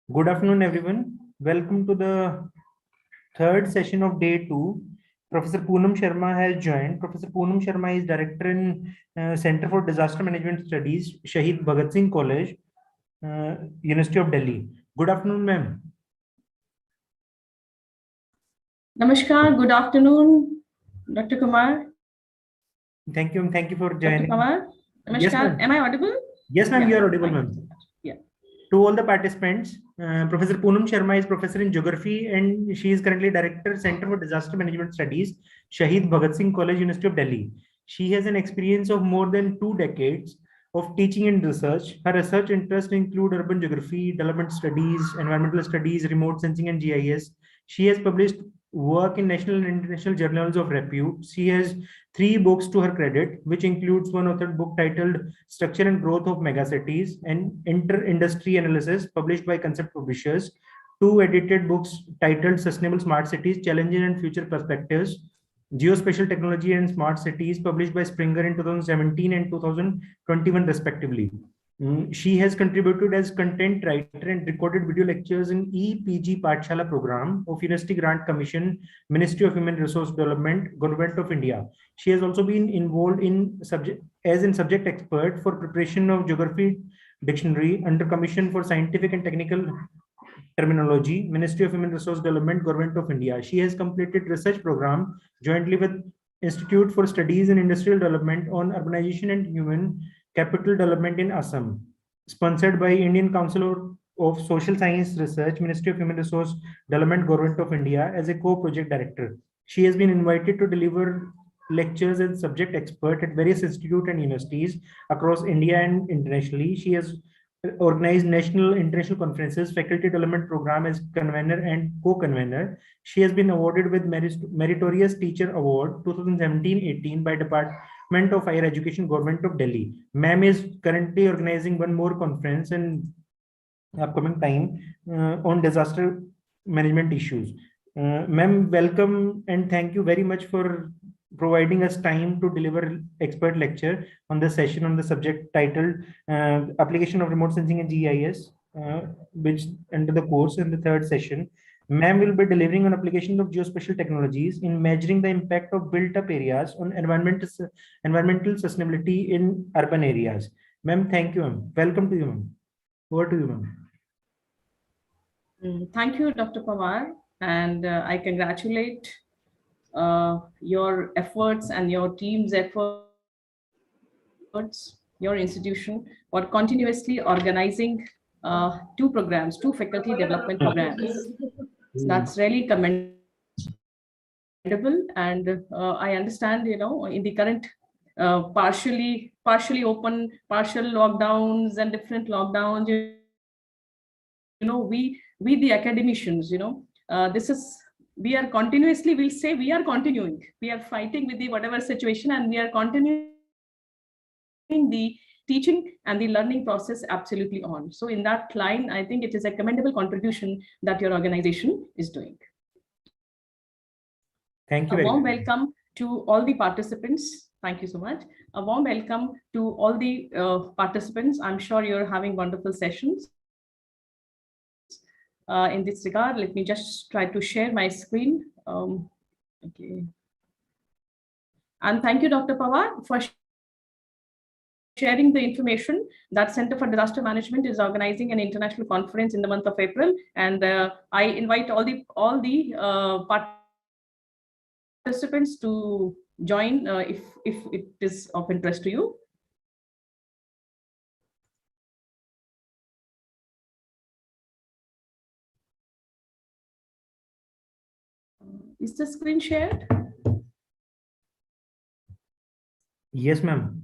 Good afternoon, everyone. Welcome to the third session of day 2. Professor Poonam Sharma has joined. Professor Poonam Sharma is director in Center for Disaster Management Studies, Shahid Bhagat Singh College, University of Delhi. Good afternoon, ma'am. Namaskar. Good afternoon, Dr. Kumar. Thank you. Thank you for joining. Dr. Kumar. Namaskar. Yes, ma'am. Am I audible? Yes, ma'am. Yeah, You are audible, ma'am. Yeah. To all the participants, Professor Poonam Sharma is professor in geography and she is currently director, Center for Disaster Management Studies, Shahid Bhagat Singh College, University of Delhi. She has an experience of more than 2 decades of teaching and research. Her research interests include urban geography, development studies, environmental studies, remote sensing, and GIS. She has published work in national and international journals of repute. She has 3 books to her credit, which includes one authored book titled Structure and Growth of Megacities and Inter-Industry Analysis, published by Concept Publishers, 2 edited books titled Sustainable Smart Cities, Challenges and Future Perspectives, Geospatial Technology and Smart Cities, published by Springer in 2017 and 2021 respectively. She has contributed as content writer and recorded video lectures in EPG Pathshala program of University Grant Commission, Ministry of Human Resource Development, Government of India. She has also been involved in subject expert for preparation of geography dictionary under Commission for Scientific and Technical Terminology, Ministry of Human Resource Development, Government of India. She has completed research program jointly with Institute for Studies in Industrial Development on Urbanization and Human Capital Development in Assam, sponsored by Indian Council of Social Science Research, Ministry of Human Resource Development, Government of India as a co-project director. She has been invited to deliver lectures as subject expert at various institutes and universities across India and internationally. She has organized national international conferences, faculty development program as convener and co-convener. She has been awarded with Meritorious Teacher Award 2017-18 by Department of Higher Education, Government of Delhi. Ma'am is currently organizing one more conference in upcoming time on disaster management issues. Ma'am, welcome and thank you very much for providing us time to deliver expert lecture on the session on the subject titled Application of Remote Sensing and GIS, which under the course in the third session. Ma'am will be delivering on application of geospatial technologies in measuring the impact of built-up areas on environmental sustainability in urban areas. Ma'am, thank you, ma'am. Welcome to you, ma'am. Over to you, ma'am. Thank you, Dr. Pawar, and I congratulate your efforts and your team's efforts, your institution, for continuously organizing 2 programs, 2 faculty development programs. That's really commendable, and I understand, in the current partially open, partial lockdowns and different lockdowns, we the academicians, this is, we are continuously, we'll say we are continuing, we are fighting with the whatever situation, and we are continuing the teaching and the learning process absolutely on. So in that line, I think it is a commendable contribution that your organization is doing. Thank you. A warm welcome to all the participants. Thank you so much. A warm welcome to all the participants. I'm sure you're having wonderful sessions. In this regard, let me just try to share my screen. Okay. And thank you, Dr. Pawar, for sharing the information that Center for Disaster Management is organizing an international conference in the month of April. And I invite all the participants to join if it is of interest to you. Is the screen shared? Yes, ma'am.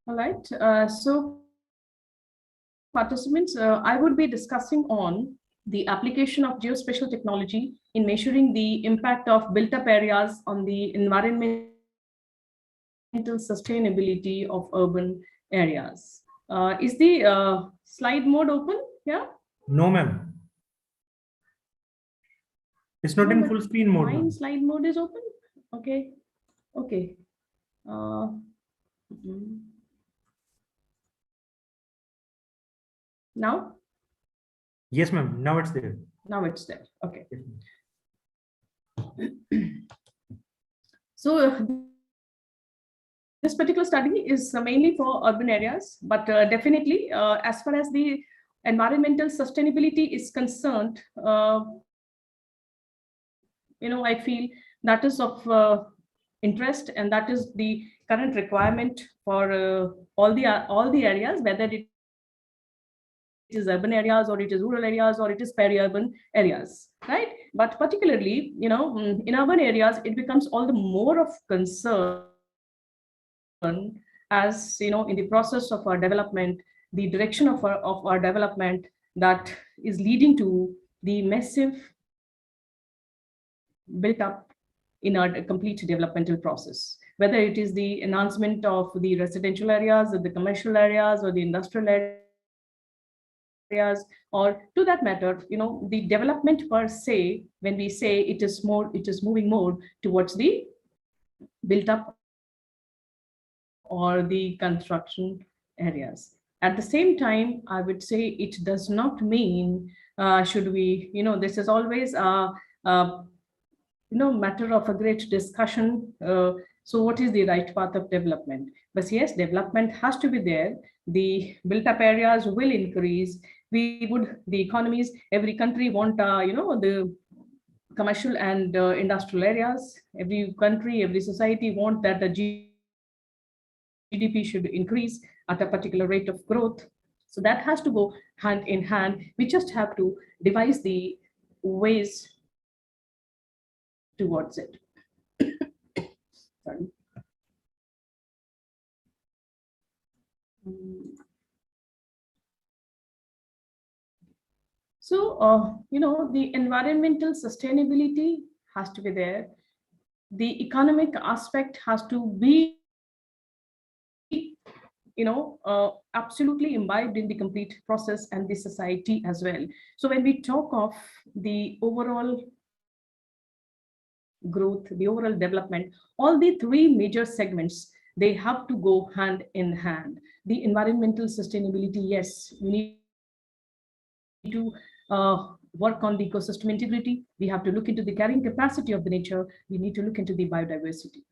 All right. So participants, I would be discussing on the application of geospatial technology in measuring the impact of built-up areas on the environmental sustainability of urban areas. Is the slide mode open? Yeah? No, ma'am. It's not No, in but full screen mode. mine ma'am. slide mode is open. Okay. Okay. Now? Yes, ma'am. Now it's there. Now it's there. Okay. Yes, ma'am. So this particular study is mainly for urban areas, but definitely as far as the environmental sustainability is concerned, I feel that is of interest, and that is the current requirement for all the areas, whether it is urban areas or it is rural areas or it is peri-urban areas, right? But particularly, in urban areas, it becomes all the more of concern as in the process of our development, the direction of our development that is leading to the massive built up in our complete developmental process, whether it is the enhancement of the residential areas or the commercial areas or the industrial areas, or to that matter, the development per se, when we say it is moving more towards the built up or the construction areas. At the same time, I would say it does not mean should we, this is always a matter of a great discussion. So what is the right path of development? But yes, development has to be there. The built up areas will increase. The economies, every country want, the commercial and industrial areas. Every country, every society want that the GDP should increase at a particular rate of growth. So that has to go hand in hand. We just have to devise the ways towards it. Sorry. So, the environmental sustainability has to be there. The economic aspect has to be, absolutely imbibed in the complete process and the society as well. So when we talk of the overall growth, the overall development, all the three major segments, they have to go hand in hand. The environmental sustainability, yes, we need to work on the ecosystem integrity. We have to look into the carrying capacity of the nature. We need to look into the biodiversity.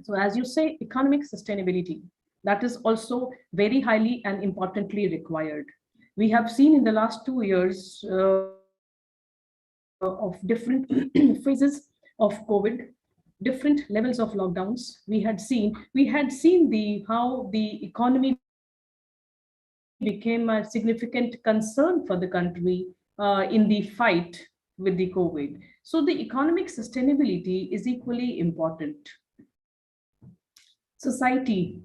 So as you say, economic sustainability, that is also very highly and importantly required. We have seen in the last 2 years of different phases of COVID, different levels of lockdowns. We had seen how the economy became a significant concern for the country in the fight with the COVID. So the economic sustainability is equally important. Society,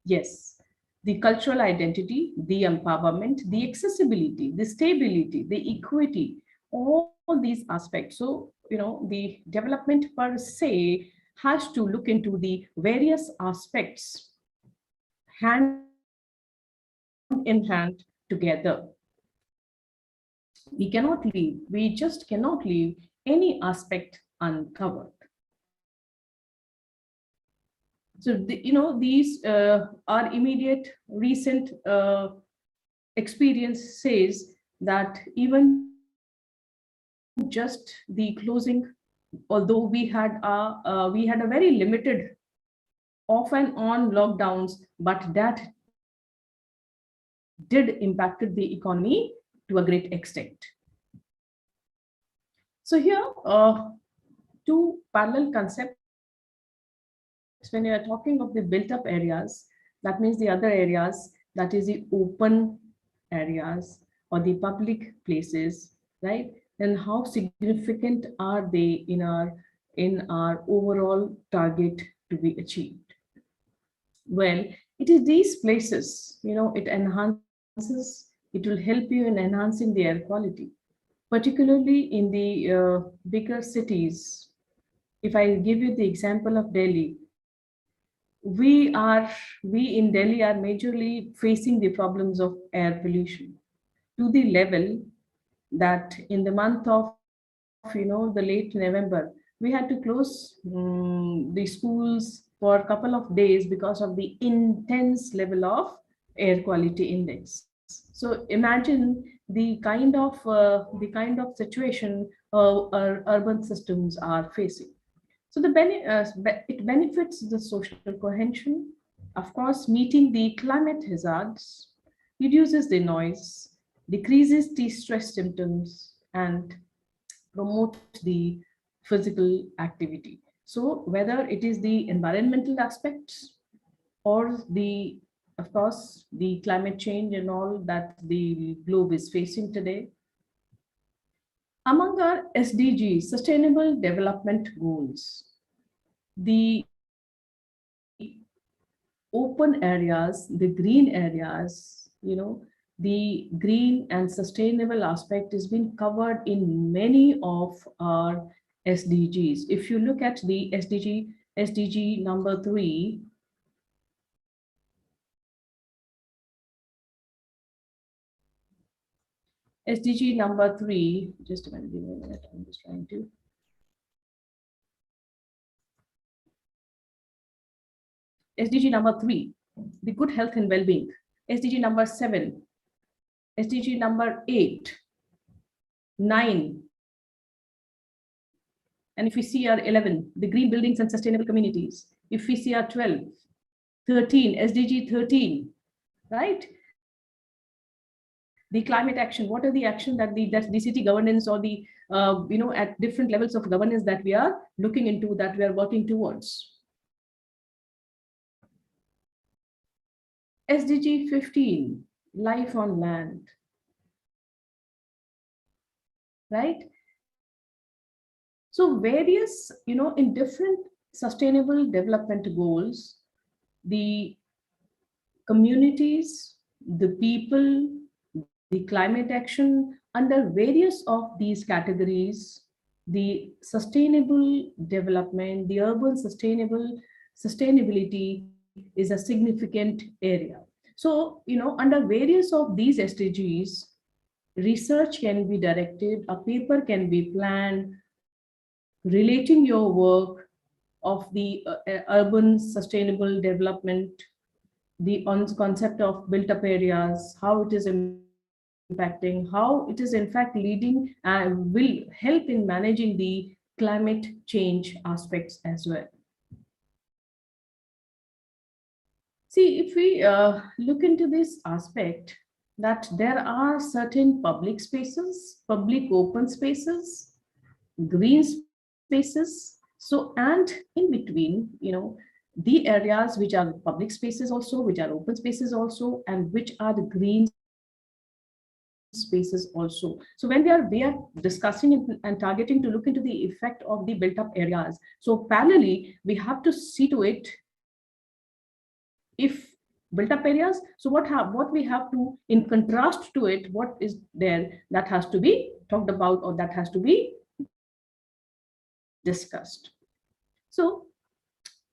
yes. The cultural identity, the empowerment, the accessibility, the stability, the equity, all these aspects. So, the development per se has to look into the various aspects hand in hand together. We just cannot leave any aspect uncovered. So, these our immediate recent experience says that even just the closing, although we had a very limited off and on lockdowns, but that did impacted the economy to a great extent. So here, two parallel concepts. When you are talking of the built up areas, that means the other areas, that is the open areas or the public places, right? And how significant are they in our overall target to be achieved? Well, it is these places, it enhances it will help you in enhancing the air quality, particularly in the bigger cities. If I give you the example of Delhi, we are we in Delhi are majorly facing the problems of air pollution to the level that in the month of the late November, we had to close the schools for a couple of days because of the intense level of air quality index. So imagine the kind of situation our urban systems are facing. So it benefits the social cohesion, of course, meeting the climate hazards, reduces the noise, decreases the stress symptoms, and promote the physical activity. So whether it is the environmental aspects or of course, the climate change and all that the globe is facing today, among our SDGs, Sustainable Development Goals, the open areas, the green areas, the green and sustainable aspect has been covered in many of our SDGs. If you look at the SDG number 3, SDG number 3, just a minute, give me a minute, I'm just trying to. SDG number 3, the good health and well-being. SDG number 7, SDG number 8, 9, and if we see our 11, the green buildings and sustainable communities. If we see our 12, 13, SDG 13, right? The climate action, what are the action that the city governance or the, at different levels of governance that we are looking into, that we are working towards. SDG 15, life on land, right? So various, in different sustainable development goals, the communities, the people, the climate action, under various of these categories, the sustainable development, the urban sustainability is a significant area. So, under various of these SDGs, research can be directed, a paper can be planned, relating your work of the urban sustainable development, the concept of built up areas, how it is impacting, how it is in fact leading and will help in managing the climate change aspects as well. See, if we look into this aspect, that there are certain public spaces, public open spaces, green spaces. So, and in between, the areas which are public spaces also, which are open spaces also, and which are the green spaces also. So when we are discussing and targeting to look into the effect of the built up areas, so parallelly we have to see to it, if built up areas, so what we have to, in contrast to it, what is there that has to be talked about or that has to be discussed. So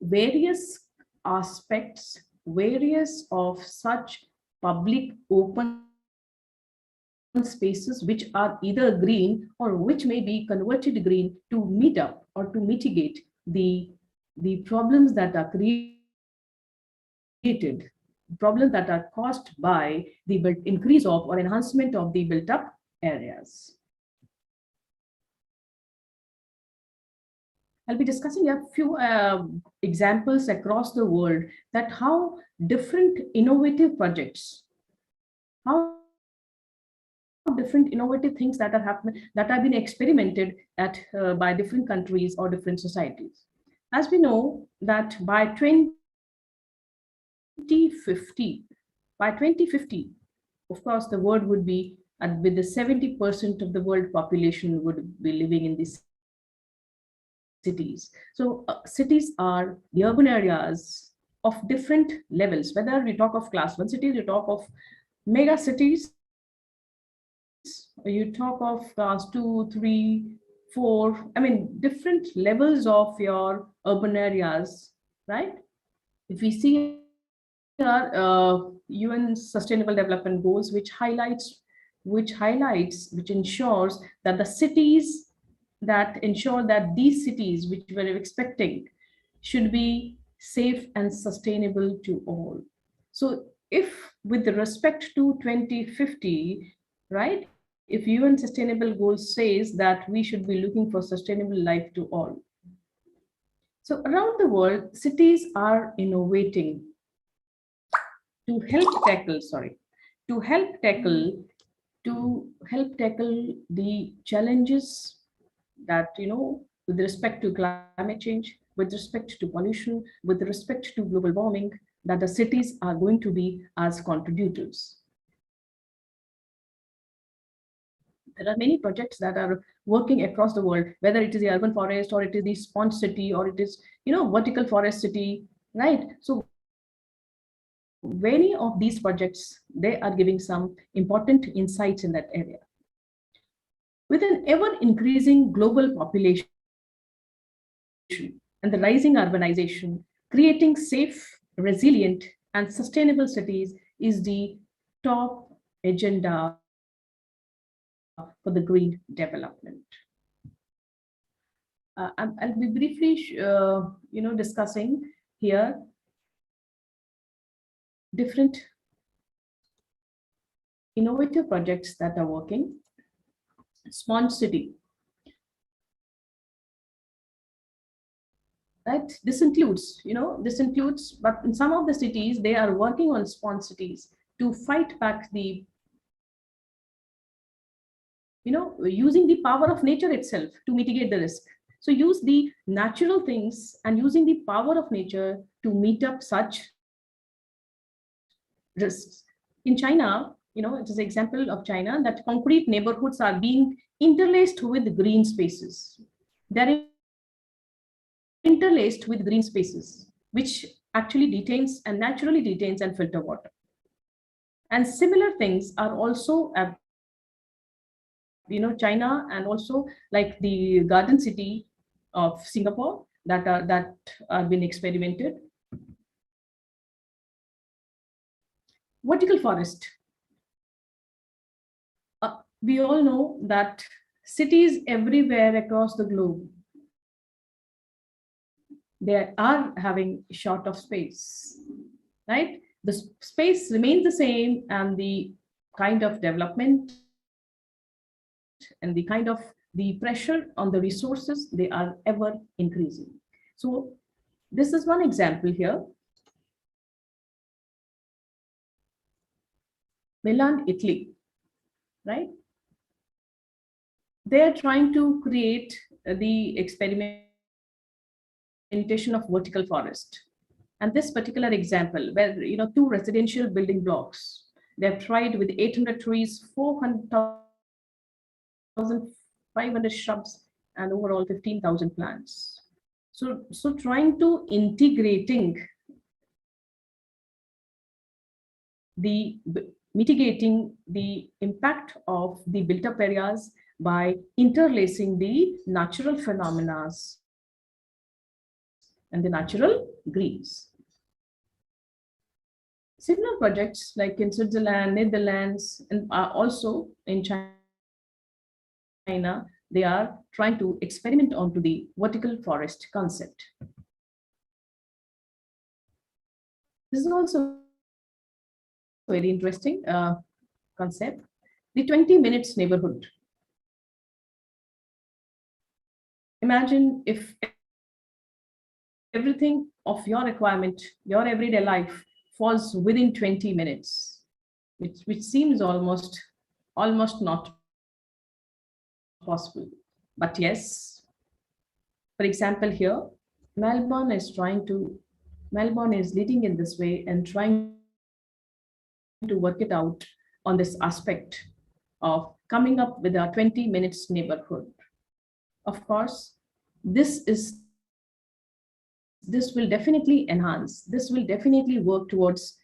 various aspects, various of such public open spaces which are either green or which may be converted green to meet up or to mitigate the problems that are created, problems that are caused by the increase of or enhancement of the built up areas. I'll be discussing a few examples across the world, that how different innovative projects, how different innovative things that are happening, that have been experimented at by different countries or different societies. As we know that by 2050, of course, the world would be with the 70% of the world population would be living in these cities. So cities are the urban areas of different levels, whether we talk of class 1 cities, we talk of mega cities, you talk of class 2, 3, 4, I mean, different levels of your urban areas, right? If we see our UN Sustainable Development Goals, which ensures that the cities that ensure that these cities which we're expecting should be safe and sustainable to all. So if with respect to 2050, right, if UN Sustainable Goals says that we should be looking for sustainable life to all. So around the world, cities are innovating to help tackle, to help tackle, the challenges that, with respect to climate change, with respect to pollution, with respect to global warming, that the cities are going to be as contributors. There are many projects that are working across the world, whether it is the urban forest or it is the sponge city or it is, vertical forest city, right? So many of these projects, they are giving some important insights in that area. With an ever increasing global population and the rising urbanization, creating safe, resilient, and sustainable cities is the top agenda for the green development. I'll be briefly, discussing here different innovative projects that are working. Sponge city, right? This includes, but in some of the cities, they are working on sponge cities to fight back the, using the power of nature itself to mitigate the risk. So use the natural things and using the power of nature to meet up such risks. In China, it is an example of China that concrete neighborhoods are being interlaced with green spaces. They're interlaced with green spaces, which actually detains and naturally detains and filter water. And similar things are also, China, and also like the garden city of Singapore that are being experimented. Vertical forest. We all know that cities everywhere across the globe, they are having short of space, right? The space remains the same, and the kind of development and the kind of the pressure on the resources, they are ever increasing. So this is one example here. Milan, Italy, right? They are trying to create the experimentation of vertical forest. And this particular example, where 2 residential building blocks, they have tried with 800 trees, 400,500 shrubs, and overall 15,000 plants. So trying to integrating the mitigating the impact of the built-up areas by interlacing the natural phenomena and the natural greens. Similar projects like in Switzerland, Netherlands, and also in China, they are trying to experiment onto the vertical forest concept. This is also very interesting concept, the 20 minutes neighborhood. Imagine if everything of your requirement, your everyday life falls within 20 minutes, which seems almost not possible. But yes, for example, here, Melbourne is leading in this way and trying to work it out on this aspect of coming up with a 20 minutes neighborhood. Of course, this will definitely enhance, this will definitely work towards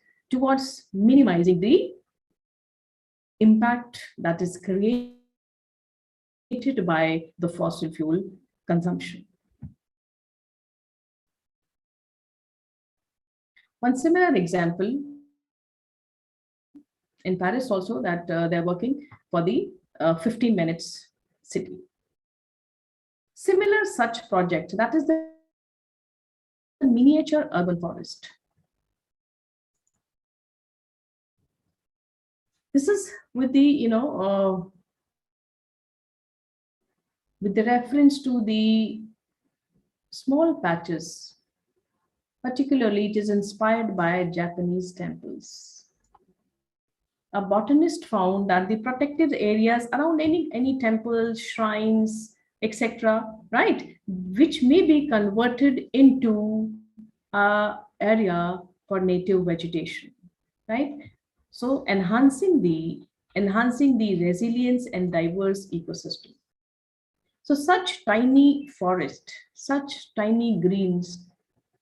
minimizing the impact that is created by the fossil fuel consumption. One similar example in Paris also, that they're working for the 15 minutes city. Similar such project, that is the miniature urban forest. This is with the, with the reference to the small patches. Particularly, it is inspired by Japanese temples. A botanist found that the protected areas around any temples, shrines, etc., right, which may be converted into an area for native vegetation, right? So enhancing the resilience and diverse ecosystem. So such tiny forest, such tiny greens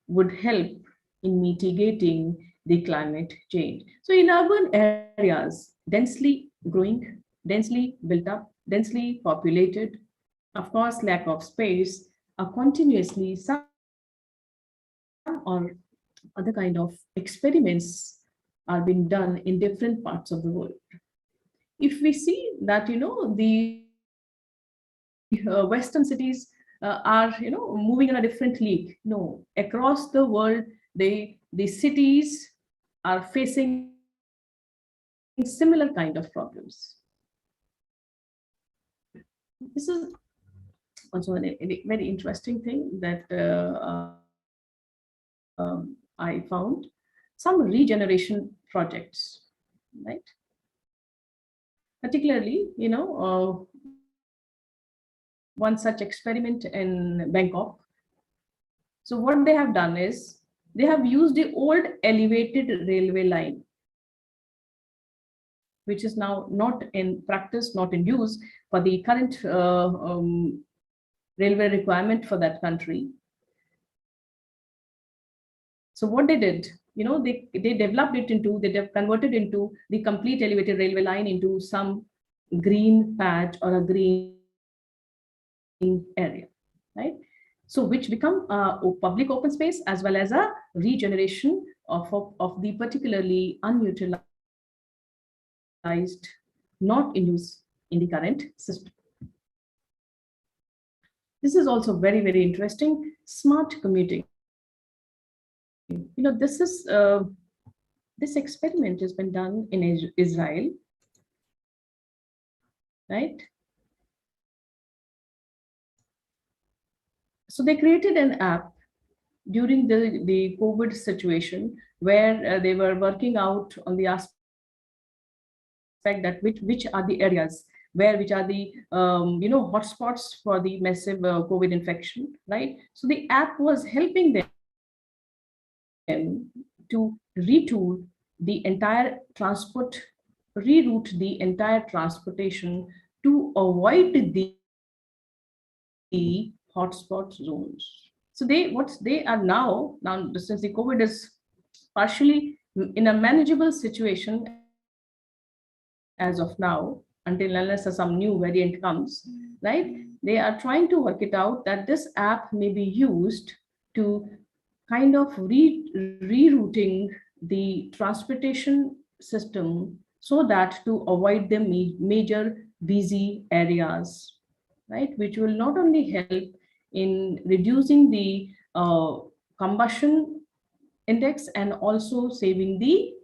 would help in mitigating the climate change. So in urban areas, densely growing, densely built up, densely populated, of course, lack of space, are continuously some or other kind of experiments are being done in different parts of the world. If we see that, the Western cities are, moving in a different league. No, across the world, the cities are facing similar kind of problems. This is also a very interesting thing that I found. Some regeneration projects, right? Particularly, one such experiment in Bangkok. So what they have done is they have used the old elevated railway line, which is now not in practice, not in use for the current railway requirement for that country. So what they did, they developed it into, they converted into the complete elevated railway line into some green patch or a green area, right? So which become a public open space as well as a regeneration of the particularly unutilized, not in use in the current system. This is also very, very interesting. Smart commuting. This is this experiment has been done in Israel, right? So they created an app during the COVID situation where they were working out on the aspect that which are the areas which are the hotspots for the massive COVID infection, right? So the app was helping them to reroute the entire transportation to avoid the hotspot zones. So they are now since the COVID is partially in a manageable situation as of now, until unless some new variant comes, right? They are trying to work it out that this app may be used to kind of rerouting the transportation system so that to avoid the major busy areas, right? Which will not only help in reducing the combustion index and also saving the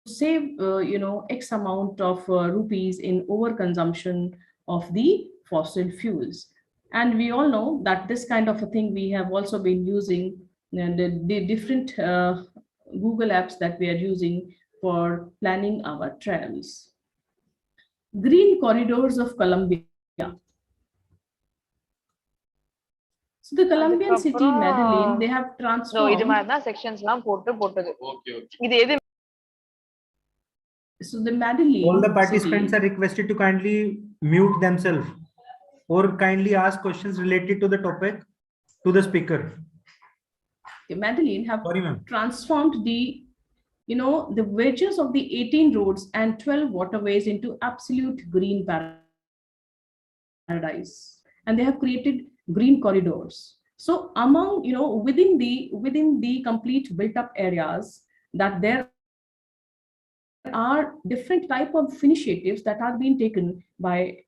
save X amount of rupees in overconsumption of the fossil fuels. And we all know that this kind of a thing we have also been using the different Google apps that we are using for planning our travels. Green corridors of Colombia. So the Colombian city Medellin, they have transformed. So the Medellin. All the participants are requested to kindly mute themselves or kindly ask questions related to the topic to the speaker. Medellin have transformed the the wedges of the 18 roads and 12 waterways into absolute green paradise. And they have created green corridors. So among, within the complete built up areas, that there are different type of initiatives that are being taken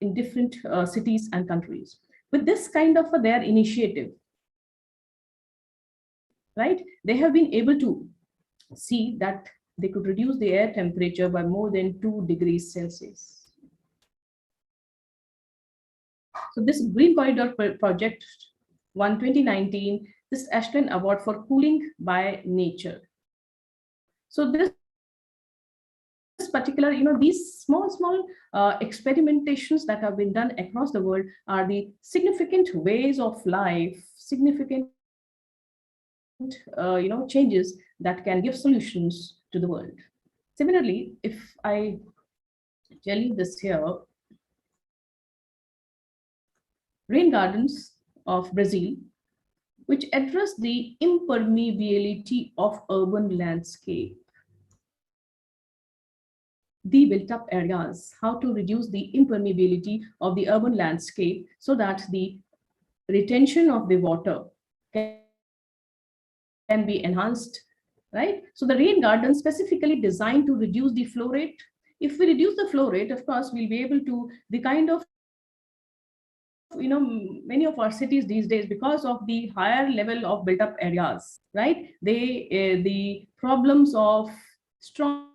in different cities and countries. With this kind of their initiative, right, they have been able to see that they could reduce the air temperature by more than 2 degrees Celsius. So this Green Corridor project won 2019 this Ashton Award for Cooling by Nature. So this particular, these small experimentations that have been done across the world are the significant ways of life, significant changes that can give solutions to the world. Similarly, if I tell you this here, rain gardens of Brazil, which address the impermeability of urban landscape, the built up areas, how to reduce the impermeability of the urban landscape so that the retention of the water can be enhanced, right? So the rain garden specifically designed to reduce the flow rate. If we reduce the flow rate, of course, we'll be able to, the kind of, many of our cities these days, because of the higher level of built up areas, right? The problems of storm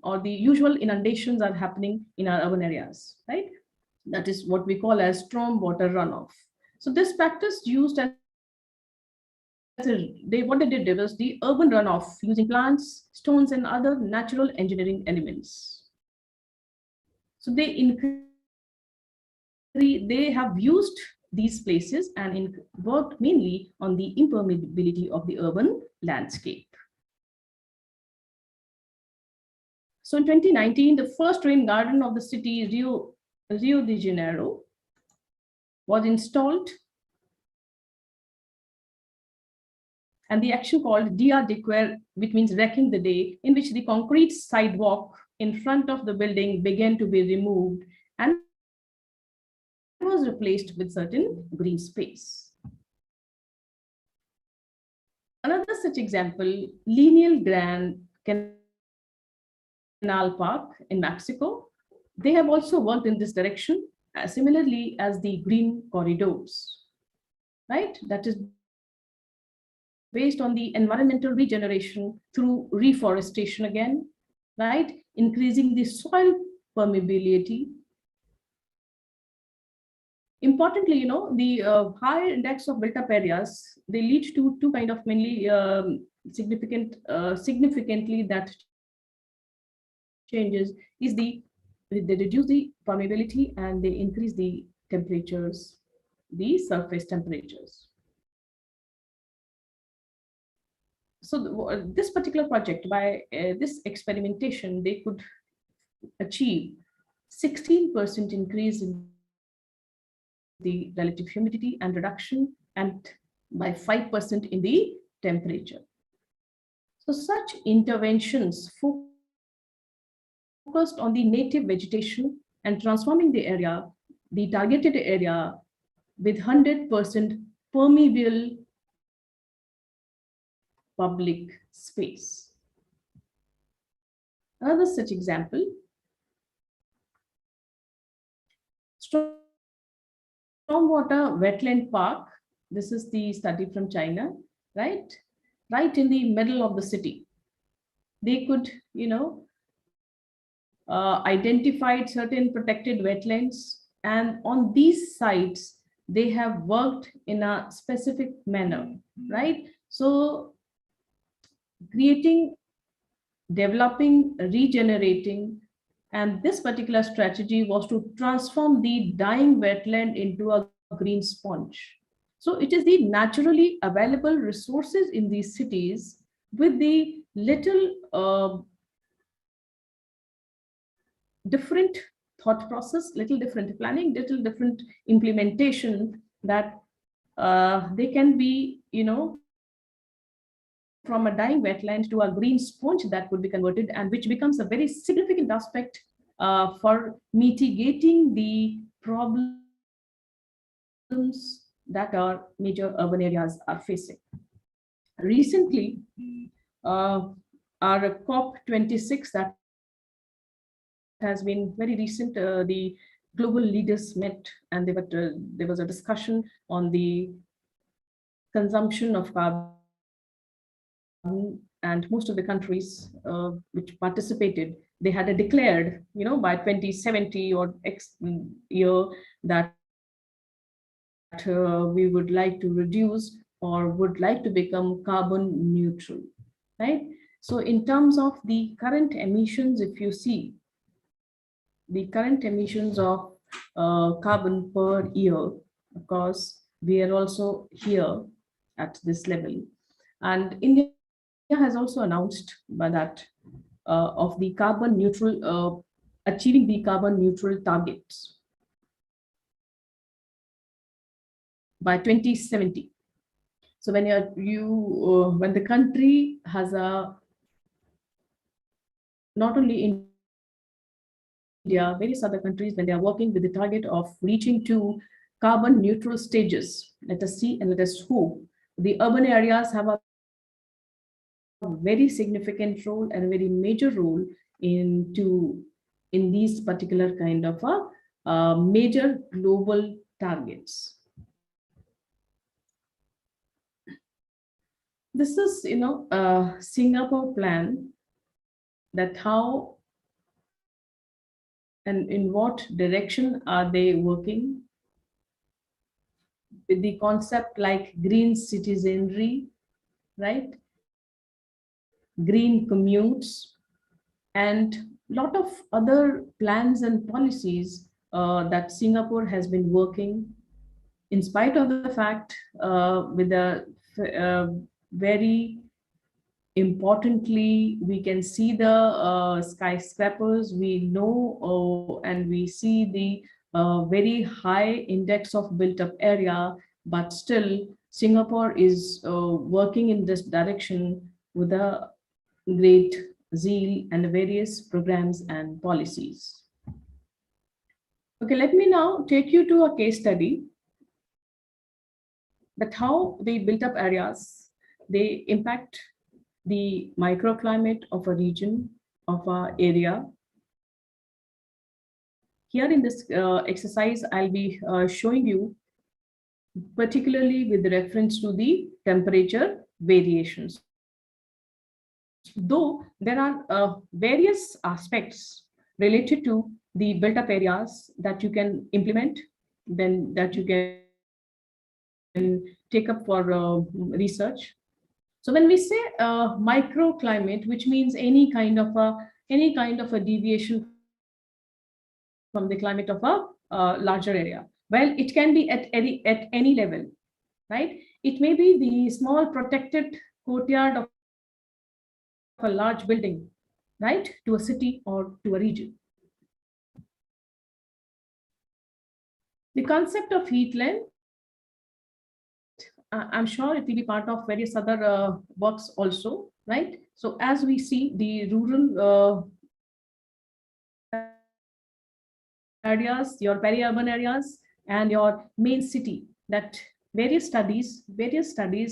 or the usual inundations are happening in our urban areas, right? That is what we call as stormwater runoff. So this practice used as what they did was the urban runoff using plants, stones, and other natural engineering elements. So they have used these places and worked mainly on the impermeability of the urban landscape. So in 2019, the first rain garden of the city Rio de Janeiro was installed, and the action called Dia de Quer, which means wrecking the day, in which the concrete sidewalk in front of the building began to be removed and was replaced with certain green space. Another such example, Lineal Grand Canal Park in Mexico. They have also worked in this direction, similarly as the green corridors, right? That is based on the environmental regeneration through reforestation again, right? Increasing the soil permeability. Importantly, the higher index of built up areas, they lead to two kind of mainly significantly that changes is they reduce the permeability and they increase the temperatures, the surface temperatures. So this particular project, by this experimentation, they could achieve 16% increase in the relative humidity and reduction, and by 5% in the temperature. So such interventions focused on the native vegetation and transforming the area, the targeted area, with 100% permeable public space. Another such example, Stormwater Wetland Park. This is the study from China, right? Right in the middle of the city. They could, identified certain protected wetlands, and on these sites, they have worked in a specific manner, right? So creating, developing, regenerating, and this particular strategy was to transform the dying wetland into a green sponge. So it is the naturally available resources in these cities with the little different thought process, little different planning, little different implementation, that they can be, from a dying wetland to a green sponge that would be converted, and which becomes a very significant aspect for mitigating the problems that our major urban areas are facing. Recently, our COP26 that has been very recent, the global leaders met, and there was a discussion on the consumption of carbon, and most of the countries which participated, they had declared, by 2070 or X year that we would like to reduce or would like to become carbon neutral, right? So in terms of the current emissions, if you see the current emissions of carbon per year, of course, we are also here at this level. And India has also announced by that of the carbon neutral, achieving the carbon neutral targets by 2070. So when when the country has not only India, various other countries, when they are working with the target of reaching to carbon neutral stages, let us see and let us hope the urban areas have a very significant role and a very major role in these particular kind of major global targets. This is, a Singapore plan, that how and in what direction are they working with the concept like green citizenry, right? Green commutes, and lot of other plans and policies that Singapore has been working, in spite of the fact with a very importantly, we can see the skyscrapers, we know, and we see the very high index of built up area, but still Singapore is working in this direction with a great zeal and various programs and policies. Okay, let me now take you to a case study that how the built up areas, they impact the microclimate of a region, of our area. Here in this exercise, I'll be showing you particularly with reference to the temperature variations. Though there are various aspects related to the built up areas that you can implement, then that you can take up for research. So when we say microclimate, which means any kind of a deviation from the climate of a larger area. Well, it can be at any level, right? It may be the small protected courtyard of a large building, right, to a city or to a region. The concept of heatland, I'm sure it will be part of various other works also, right? So as we see the rural areas, your peri-urban areas, and your main city, that various studies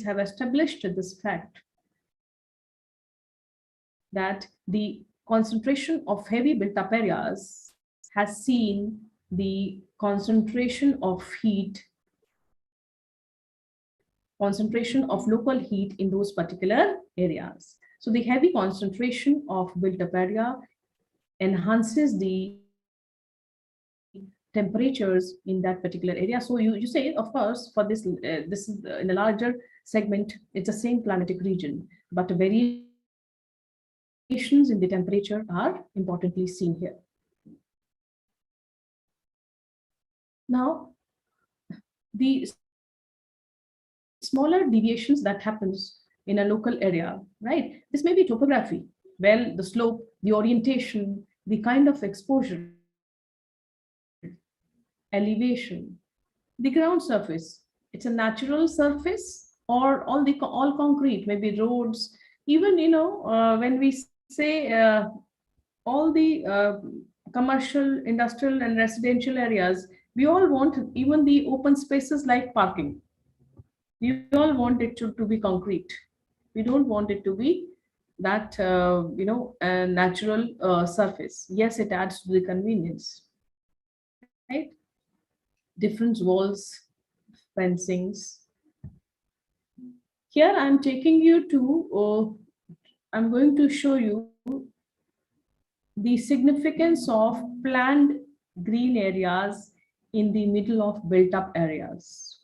have established this fact that the concentration of heavy built up areas has seen the concentration of local heat in those particular areas. So the heavy concentration of built up area enhances the temperatures in that particular area. So you say, of course, for this this is in a larger segment, it's the same climatic region, but variations in the temperature are importantly seen here. Now, the smaller deviations that happens in a local area, right? This may be topography, well, the slope, the orientation, the kind of exposure, elevation, the ground surface. It's a natural surface or all concrete, maybe roads, even, when we say all the commercial, industrial, and residential areas, we all want even the open spaces like parking. We all want it to be concrete. We don't want it to be that, a natural surface. Yes, it adds to the convenience, right? Different walls, fencings. Here I'm taking you to, I'm going to show you the significance of planned green areas in the middle of built up areas.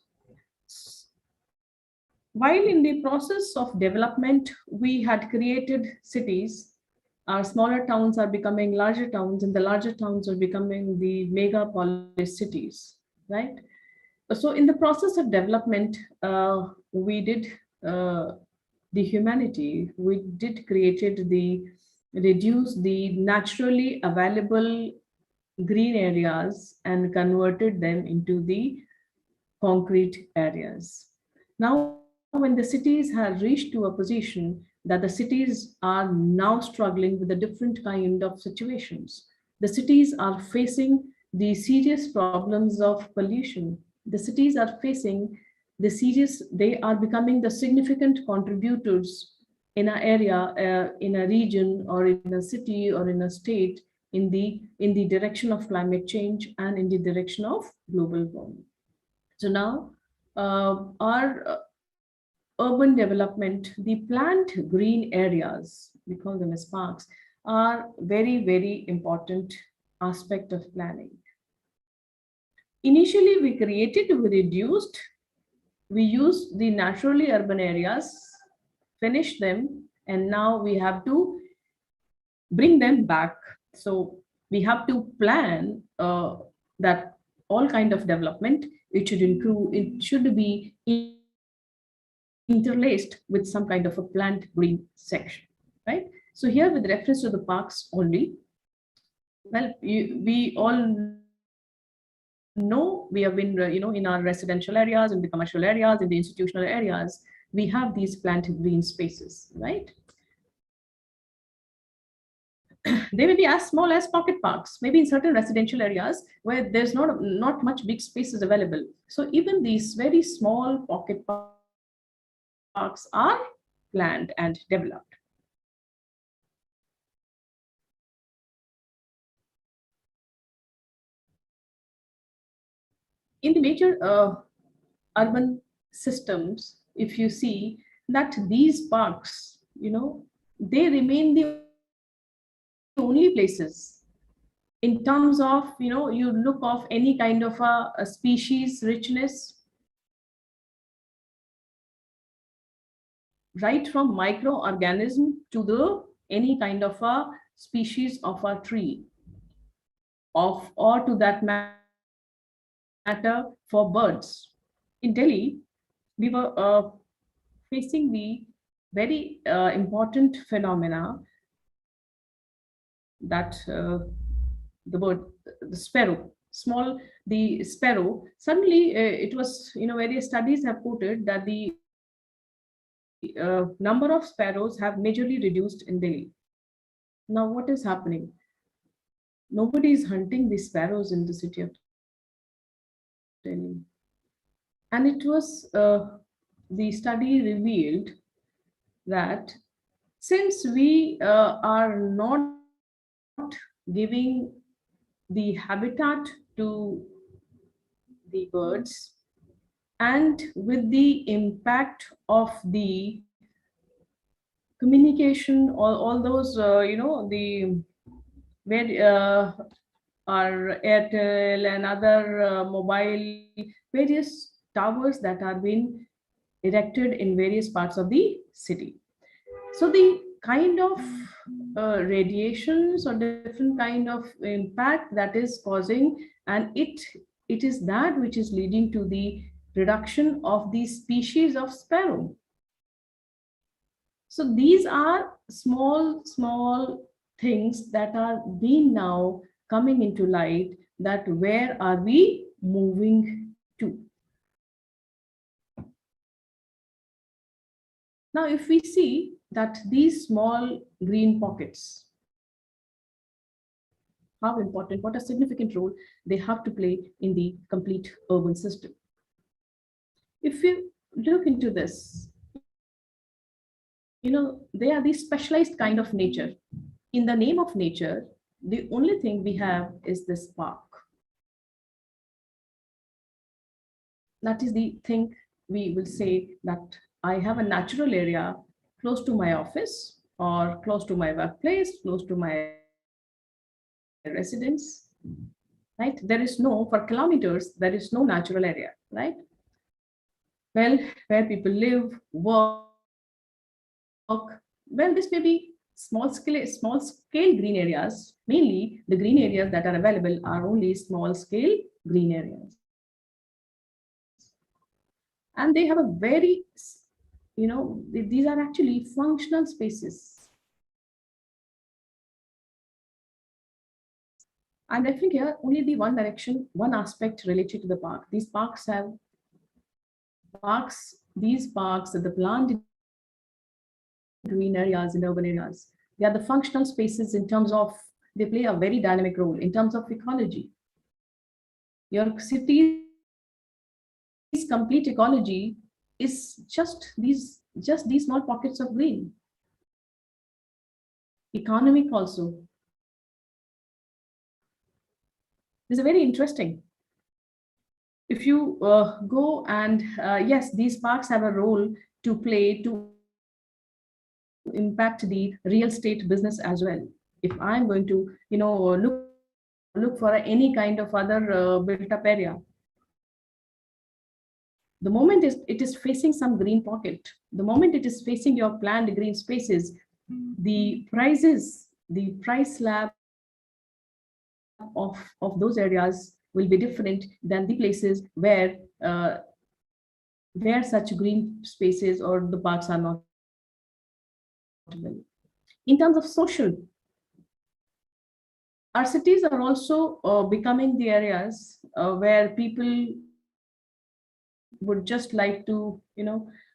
While in the process of development, we had created cities. Our smaller towns are becoming larger towns, and the larger towns are becoming the megapolis cities, right? So, in the process of development, we did, the humanity, we did created the reduce the naturally available green areas and converted them into the concrete areas. Now, when the cities have reached to a position that the cities are now struggling with a different kind of situations, the cities are facing the serious problems of pollution. The cities are facing they are becoming the significant contributors in an area, in a region, or in a city, or in a state, in the direction of climate change and in the direction of global warming. So now, our urban development, the plant green areas, we call them as parks, are very, very important aspect of planning. Initially, we used the naturally urban areas, finished them, and now we have to bring them back. So we have to plan that all kind of development, it should be interlaced with some kind of a plant green section, right? So here, with reference to the parks only, well, we all know, we have been, in our residential areas, in the commercial areas, in the institutional areas, we have these plant green spaces, right? They may be as small as pocket parks, maybe in certain residential areas where there's not much big spaces available. So even these very small pocket parks are planned and developed. In the major urban systems, if you see that these parks, they remain the only places in terms of, you look of any kind of a species richness, right from microorganism to the any kind of a species of a tree, or to that matter for birds. In Delhi, we were facing the very important phenomena that the bird, the sparrow, the sparrow, suddenly it was, various studies have quoted that the number of sparrows have majorly reduced in Delhi. Now, what is happening? Nobody is hunting the sparrows in the city of Delhi. And it was, the study revealed that since we are not giving the habitat to the birds, and with the impact of the communication, all those, the where our Airtel and other mobile, various towers that are being erected in various parts of the city. So the kind of radiations or different kind of impact that is causing, and it is that which is leading to the reduction of the species of sparrow. So these are small things that are being now coming into light, that where are we moving to. Now, if we see that these small green pockets, how important, what a significant role they have to play in the complete urban system. If you look into this, they are these specialized kind of nature. In the name of nature, the only thing we have is this park. That is the thing we will say that I have a natural area close to my office or close to my workplace, close to my residence, right? There is no, for kilometers, there is no natural area, right? Well, where people live, work, well, this may be small scale green areas. Mainly the green areas that are available are only small scale green areas. And they have a very, these are actually functional spaces. I'm referring here only the one direction, one aspect related to the park. These parks, the planted green areas in urban areas, they are the functional spaces in terms of, they play a very dynamic role in terms of ecology. Your city's complete ecology is just these small pockets of green. Economic also. This is very interesting. If you go and yes, these parks have a role to play to impact the real estate business as well. If I'm going to, look for any kind of other built up area, the moment it is facing some green pocket, the moment it is facing your planned green spaces, the price slab of those areas will be different than the places where such green spaces or the parks are not available. In terms of social, our cities are also becoming the areas where people would just like to,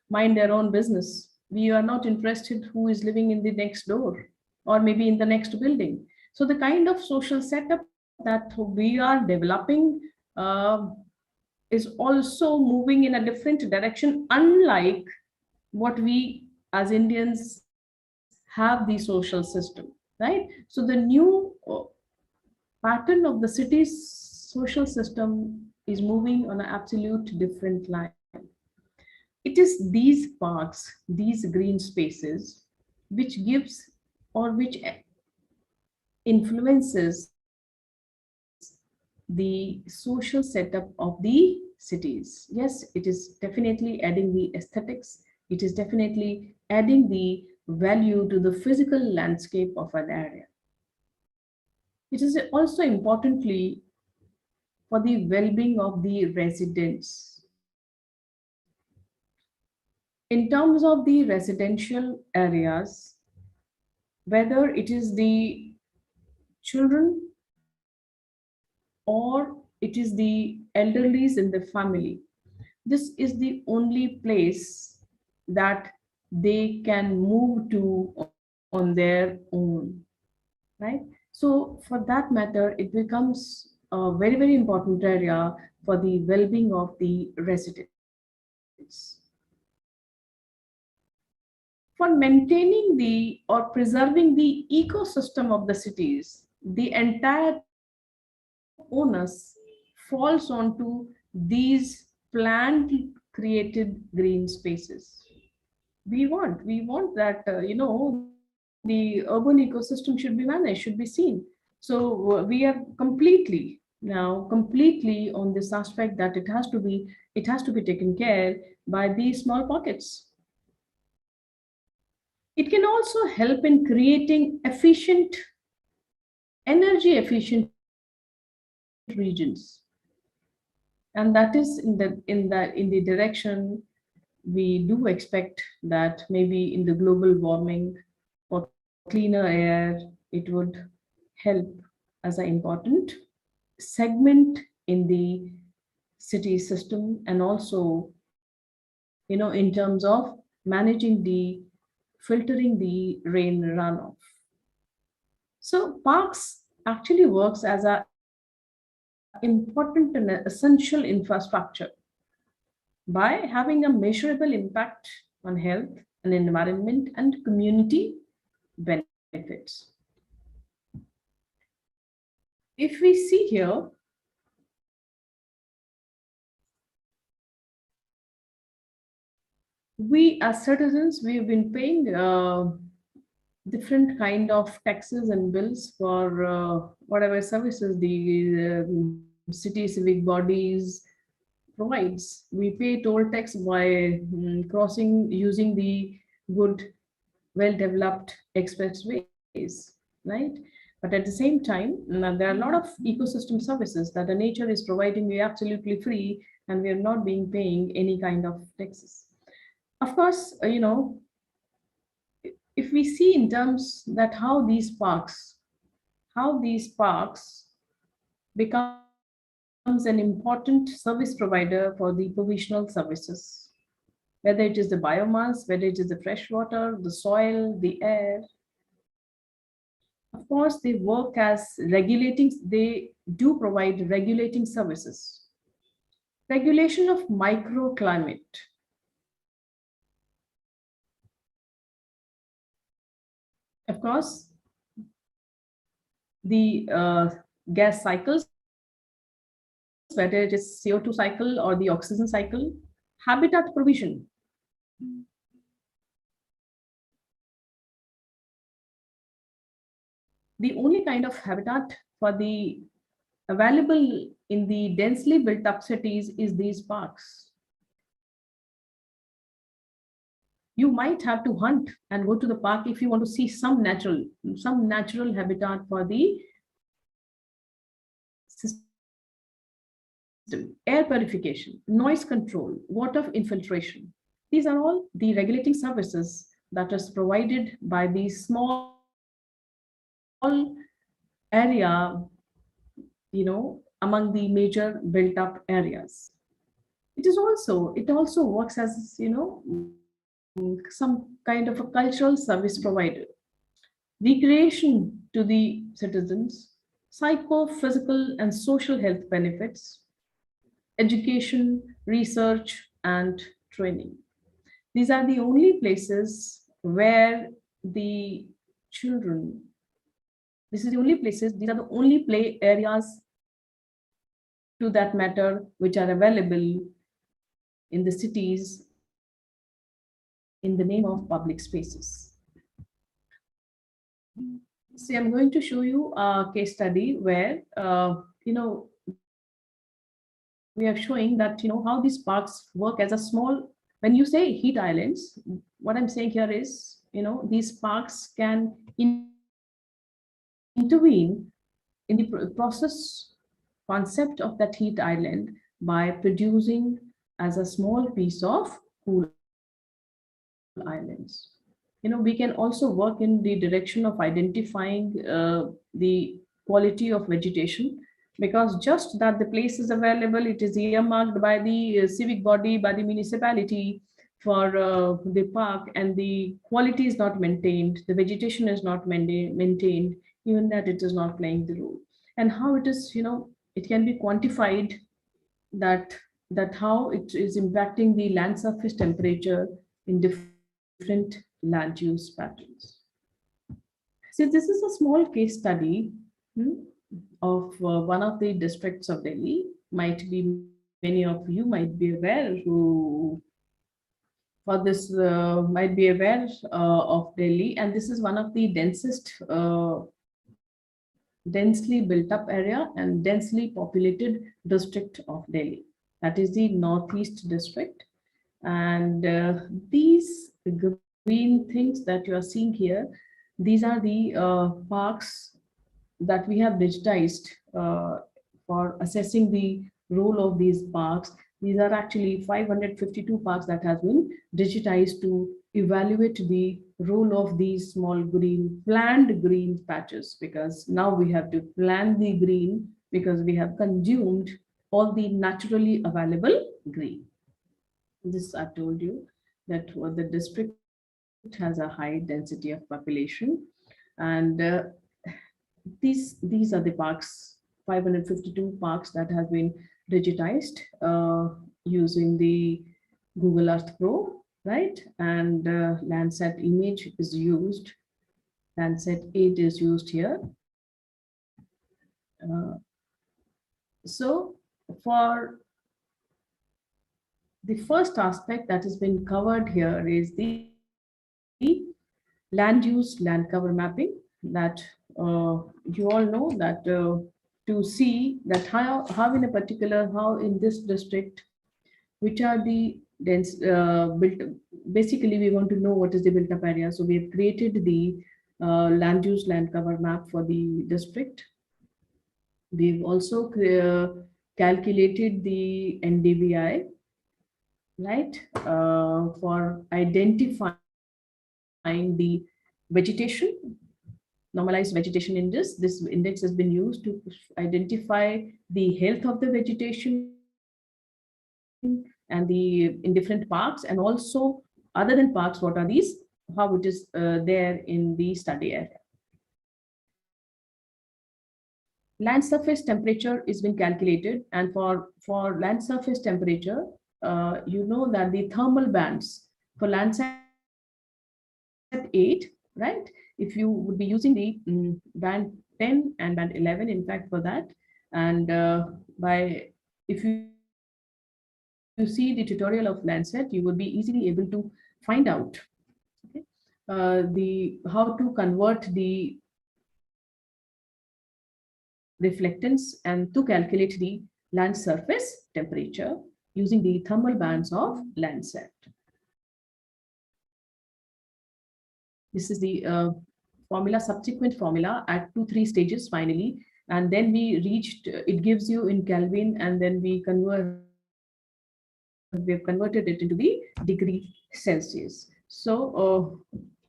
mind their own business. We are not interested who is living in the next door or maybe in the next building. So the kind of social setup that we are developing is also moving in a different direction, unlike what we as Indians have the social system, right? So the new pattern of the city's social system is moving on an absolute different line. It is these parks, these green spaces, which gives or which influences the social setup of the cities. Yes, it is definitely adding the aesthetics. It is definitely adding the value to the physical landscape of an area. It is also importantly for the well-being of the residents. In terms of the residential areas, whether it is the children or it is the elderlies in the family, this is the only place that they can move to on their own, right? So for that matter, it becomes a very, very important area for the well-being of the residents. For maintaining the or preserving the ecosystem of the cities, the entire onus falls onto these planned created green spaces. We want that the urban ecosystem should be managed, should be seen. So we are completely on this aspect that it has to be taken care by these small pockets. It can also help in creating energy efficient regions, and that is in the direction we do expect that maybe in the global warming or cleaner air, it would help as an important segment in the city system, and also in terms of managing the filtering the rain runoff. So parks actually works as a important and essential infrastructure by having a measurable impact on health and environment and community benefits. If we see here, we as citizens, we've been paying different kind of taxes and bills for whatever services the city civic bodies provides. We pay toll tax by crossing using the good, well-developed expressways, right? But at the same time, there are a lot of ecosystem services that the nature is providing we absolutely free, and we are not being paying any kind of taxes. Of course, if we see in terms that how these parks becomes an important service provider for the provisional services, whether it is the biomass, whether it is the fresh water, the soil, the air. Of course, they work as regulating, they do provide regulating services. Regulation of microclimate. Of course, the gas cycles, whether it is CO2 cycle or the oxygen cycle, habitat provision. The only kind of habitat for the available in the densely built up cities is these parks. You might have to hunt and go to the park if you want to see some natural habitat for the system. Air purification, noise control, water infiltration. These are all the regulating services that is provided by the small area, among the major built up areas. It also works as, some kind of a cultural service provider. Recreation to the citizens, psycho-physical and social health benefits, education, research, and training. These are the only places where the children, these are the only play areas to that matter, which are available in the cities in the name of public spaces. See, I'm going to show you a case study where, we are showing that, how these parks work as a small, when you say heat islands, what I'm saying here is, these parks can intervene in the process concept of that heat island by producing as a small piece of cool islands. We can also work in the direction of identifying the quality of vegetation, because just that the place is available, it is earmarked by the civic body, by the municipality for the park, and the quality is not maintained, the vegetation is not maintained, even that it is not playing the role. And how it is, it can be quantified that how it is impacting the land surface temperature in different land use patterns. So this is a small case study of one of the districts of Delhi. Many of you might be aware might be aware of Delhi, and this is one of the densely built up area and densely populated district of Delhi. That is the Northeast district. And these green things that you are seeing here, these are the parks that we have digitized for assessing the role of these parks. These are actually 552 parks that has been digitized to evaluate the role of these small planned green patches, because now we have to plan the green because we have consumed all the naturally available green. This I told you that what the district has a high density of population, and these are the parks, 552 parks that have been digitized using the Google Earth Pro, right? And Landsat image is used. Landsat 8 is used here. So for the first aspect that has been covered here is the land use, land cover mapping, that you all know that to see that how in a particular, how in this district, which are the dense built, basically we want to know what is the built up area. So we have created the land use, land cover map for the district. We've also calculated the NDVI, right, for identifying the vegetation, normalized vegetation index. This index has been used to identify the health of the vegetation and the in different parks, and also other than parks, what are these, how it is there in the study area. Land surface temperature is being calculated, and for land surface temperature, you know that the thermal bands for Landsat 8, right? If you would be using the band 10 and band 11, in fact, for that, and if you see the tutorial of Landsat, you would be easily able to find out, okay, the how to convert the reflectance and to calculate the land surface temperature using the thermal bands of Landsat. This is the formula, subsequent formula at 2-3 stages finally, and then we reached, it gives you in Kelvin, and then we have converted it into the degree Celsius. So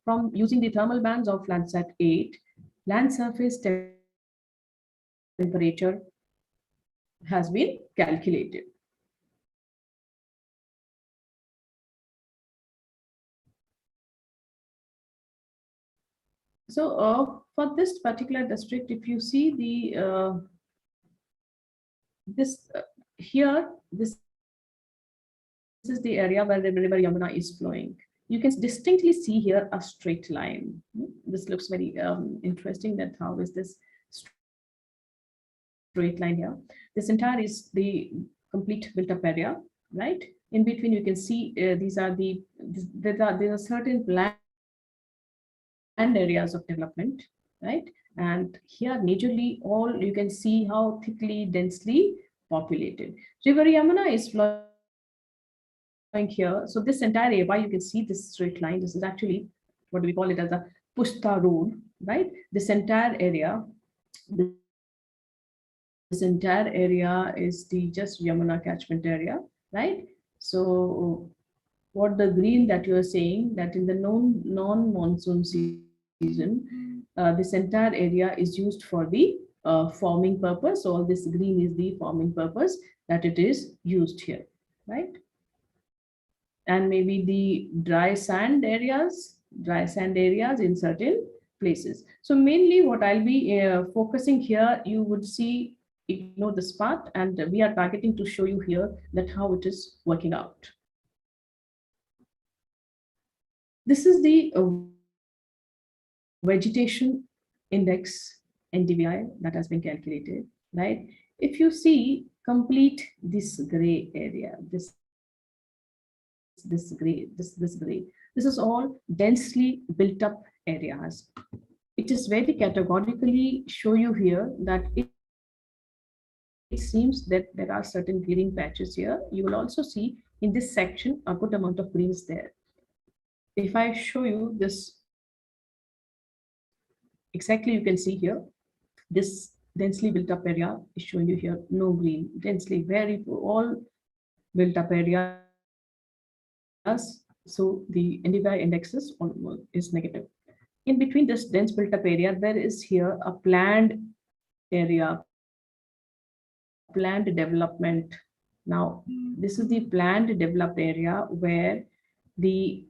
from using the thermal bands of Landsat 8, land surface temperature has been calculated. So for this particular district, if you see the here, this is the area where the river Yamuna is flowing. You can distinctly see here a straight line. This looks very interesting, that how is this straight line here. This entire is the complete built up area, right? In between you can see these are the, there are certain planned areas of development, right? And here majorly all you can see how thickly, densely populated. River Yamuna is flowing here. So this entire area, you can see this straight line. This is actually, what do we call it, as a Pushta Road, right? This entire area, this entire area is the just Yamuna catchment area, right? So what the green that you are saying, that in the non-monsoon season, this entire area is used for the farming purpose. So all this green is the farming purpose that it is used here, right? And maybe the dry sand areas in certain places. So mainly what I'll be focusing here, you would see, ignore this part, and we are targeting to show you here that how it is working out. This is the vegetation index NDVI that has been calculated, right? If you see complete this gray area, this gray, this gray, this is all densely built up areas. It is very categorically show you here that it seems that there are certain green patches here. You will also see in this section a good amount of green is there. If I show you this, exactly you can see here, this densely built up area is showing you here no green, densely very all built up areas. So the NDVI indexes is negative. In between this dense built up area, there is here a planned area, planned development. Now, this is the planned developed area where the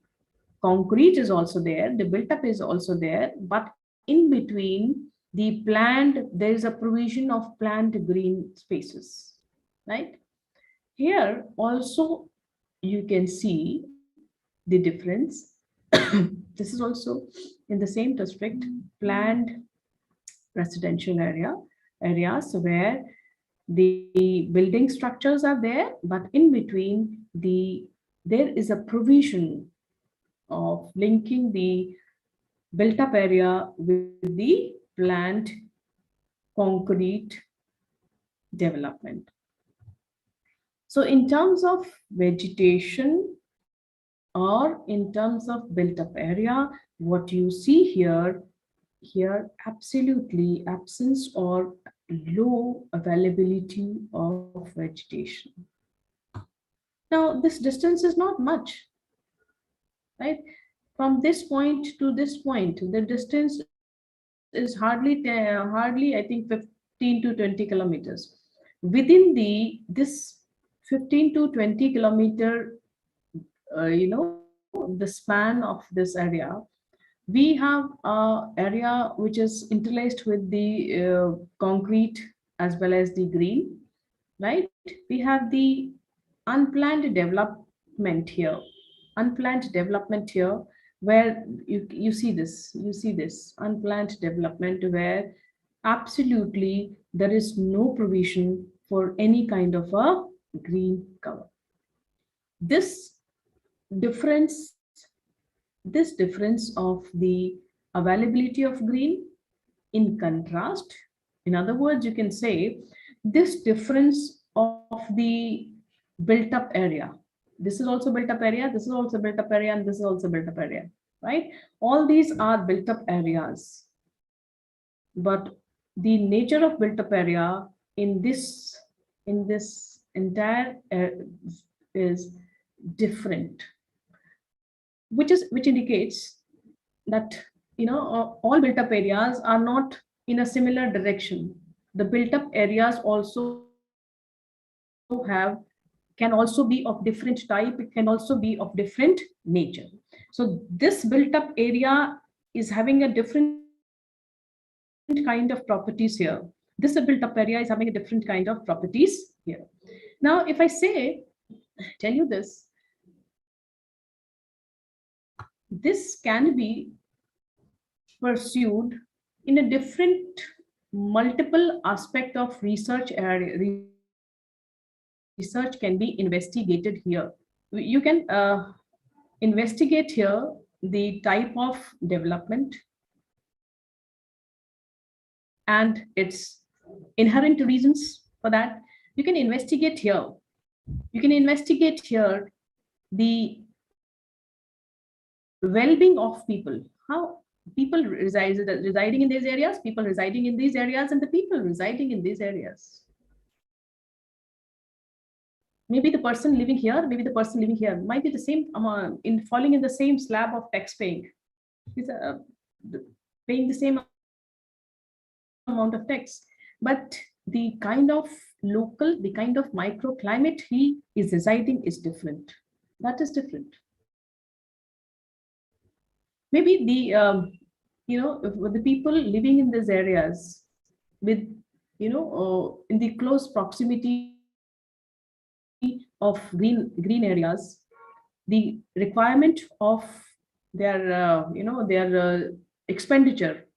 concrete is also there, the built up is also there, but in between the planned, there is a provision of planned green spaces, right? Here also you can see the difference. This is also in the same district, planned residential areas where the building structures are there, but in between there is a provision of linking the built up area with the planned concrete development. So in terms of vegetation or in terms of built up area, what you see here absolutely absence or low availability of vegetation. Now this distance is not much, right? From this point to this point, the distance is hardly I think 15 to 20 kilometers. Within this 15 to 20 kilometer, the span of this area, we have a area which is interlaced with the concrete as well as the green, right? We have the unplanned development here, where you see this unplanned development where absolutely there is no provision for any kind of a green cover. This difference of the availability of green, in contrast, in other words, you can say this difference of the built up area, this is also built up area, this is also built up area, and this is also built up area, right? All these are built up areas, but the nature of built up area in this entire is different, which indicates that all built up areas are not in a similar direction. The built up areas also can also be of different type, it can also be of different nature. So this built up area is having a different kind of properties here. This built up area is having a different kind of properties here. Now if I tell you this can be pursued in a different multiple aspect of research area. Research can be investigated here. You can investigate here the type of development and its inherent reasons for that. You can investigate here. You can investigate here the well-being of people, how people residing in these areas, people residing in these areas, and the people residing in these areas. Maybe the person living here, maybe the person living here might be the same falling in the same slab of tax paying. He's paying the same amount of tax, but the kind of microclimate he is residing is different. That is different. Maybe the people living in these areas with in the close proximity of green areas, the requirement of their expenditure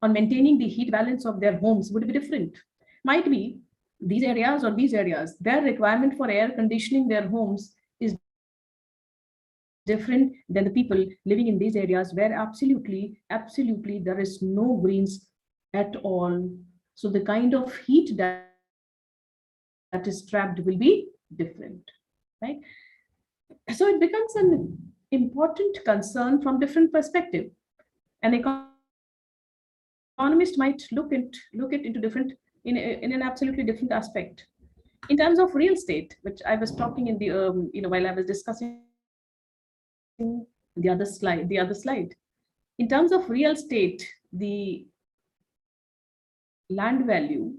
on maintaining the heat balance of their homes would be different. Might be these areas, their requirement for air conditioning their homes is different than the people living in these areas where absolutely there is no greens at all. So the kind of heat that is trapped will be different, right? So it becomes an important concern from different perspective. An economist might look it into different in an absolutely different aspect. In terms of real estate, which I was talking in the while I was discussing the other slide. In terms of real estate, the land value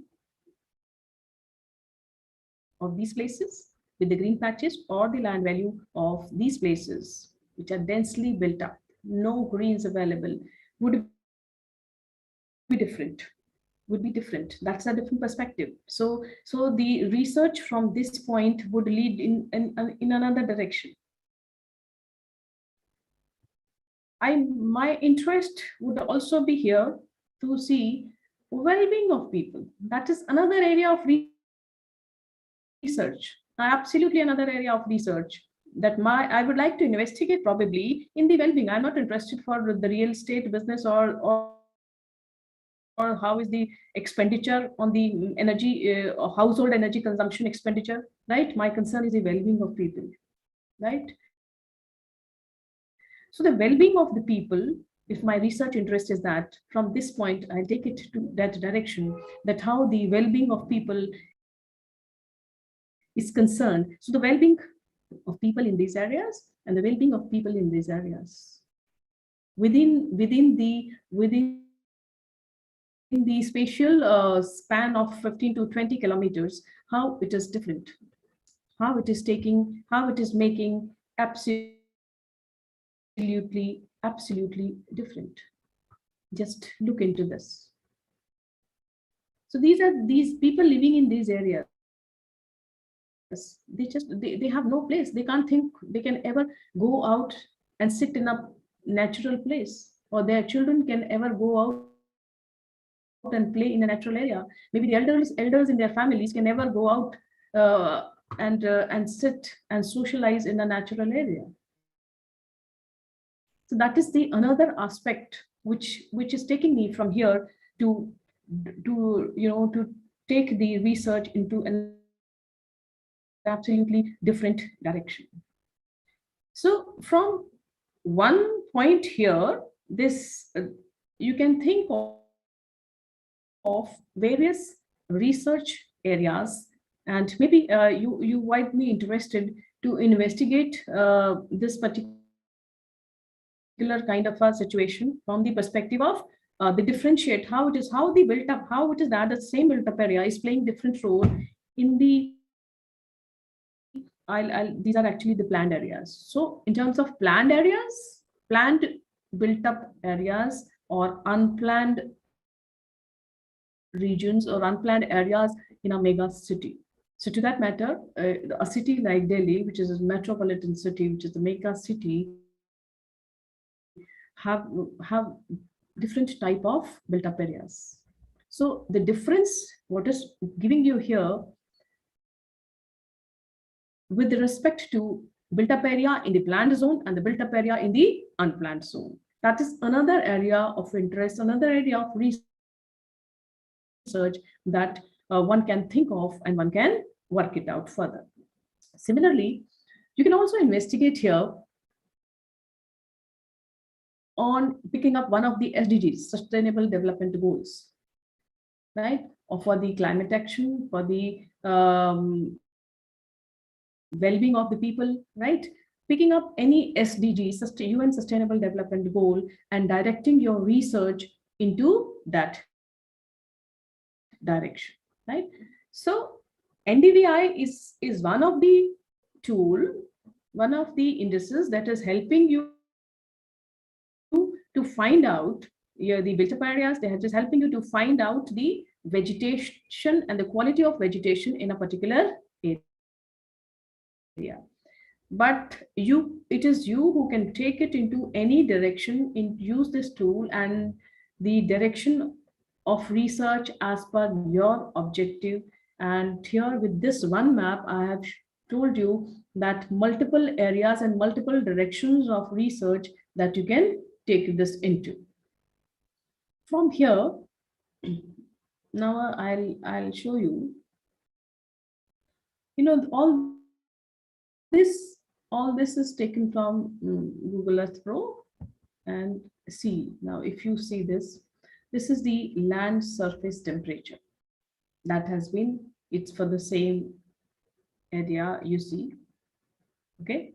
of these places with the green patches or the land value of these places which are densely built up, no greens available, would be different. That's a different perspective. So the research from this point would lead in another direction. My interest would also be here to see well-being of people. That is another area of research, absolutely another area of research that I would like to investigate, probably in the well-being. I'm not interested for the real estate business or how is the expenditure on the energy, household energy consumption expenditure, right? My concern is the well-being of people, right? So the well-being of the people, if my research interest is that, from this point, I take it to that direction, that how the well-being of people is concerned. So the well-being of people in these areas and the well-being of people in these areas within the spatial span of 15 to 20 kilometers, how it is different, how it is making absolutely different. Just look into this. So these people living in these areas, they have no place. They can't think they can ever go out and sit in a natural place, or their children can ever go out and play in a natural area. Maybe the elders in their families can never go out and sit and socialize in a natural area. So that is the another aspect which is taking me from here to take the research into an absolutely different direction. So from one point here, this you can think of various research areas, and maybe you might be interested to investigate this particular kind of a situation from the perspective of the differentiate how it is, how it is that the same built up area is playing different role in the these are actually the planned areas. So in terms of planned areas, planned built up areas, or unplanned regions or unplanned areas in a mega city. So to that matter, a city like Delhi, which is a metropolitan city, which is the mega city, have different type of built up areas. So the difference, what is giving you here with respect to built up area in the planned zone and the built up area in the unplanned zone. That is another area of interest, another area of research that one can think of and one can work it out further. Similarly, you can also investigate here on picking up one of the SDGs, Sustainable Development Goals, right? Or for the climate action, for the well-being of the people, right? Picking up any SDG, UN Sustainable Development Goal, and directing your research into that direction, right? So NDVI is one of the tool, one of the indices that is helping you to find out the built up areas. They are just helping you to find out the vegetation and the quality of vegetation in a particular area. But it is you who can take it into any direction, use this tool and the direction of research as per your objective. And here with this one map, I have told you that multiple areas and multiple directions of research that you can take this into. From here, now I'll show you, all this is taken from Google Earth Pro. And see, now if you see this is the land surface temperature that has been, it's for the same area you see. Okay,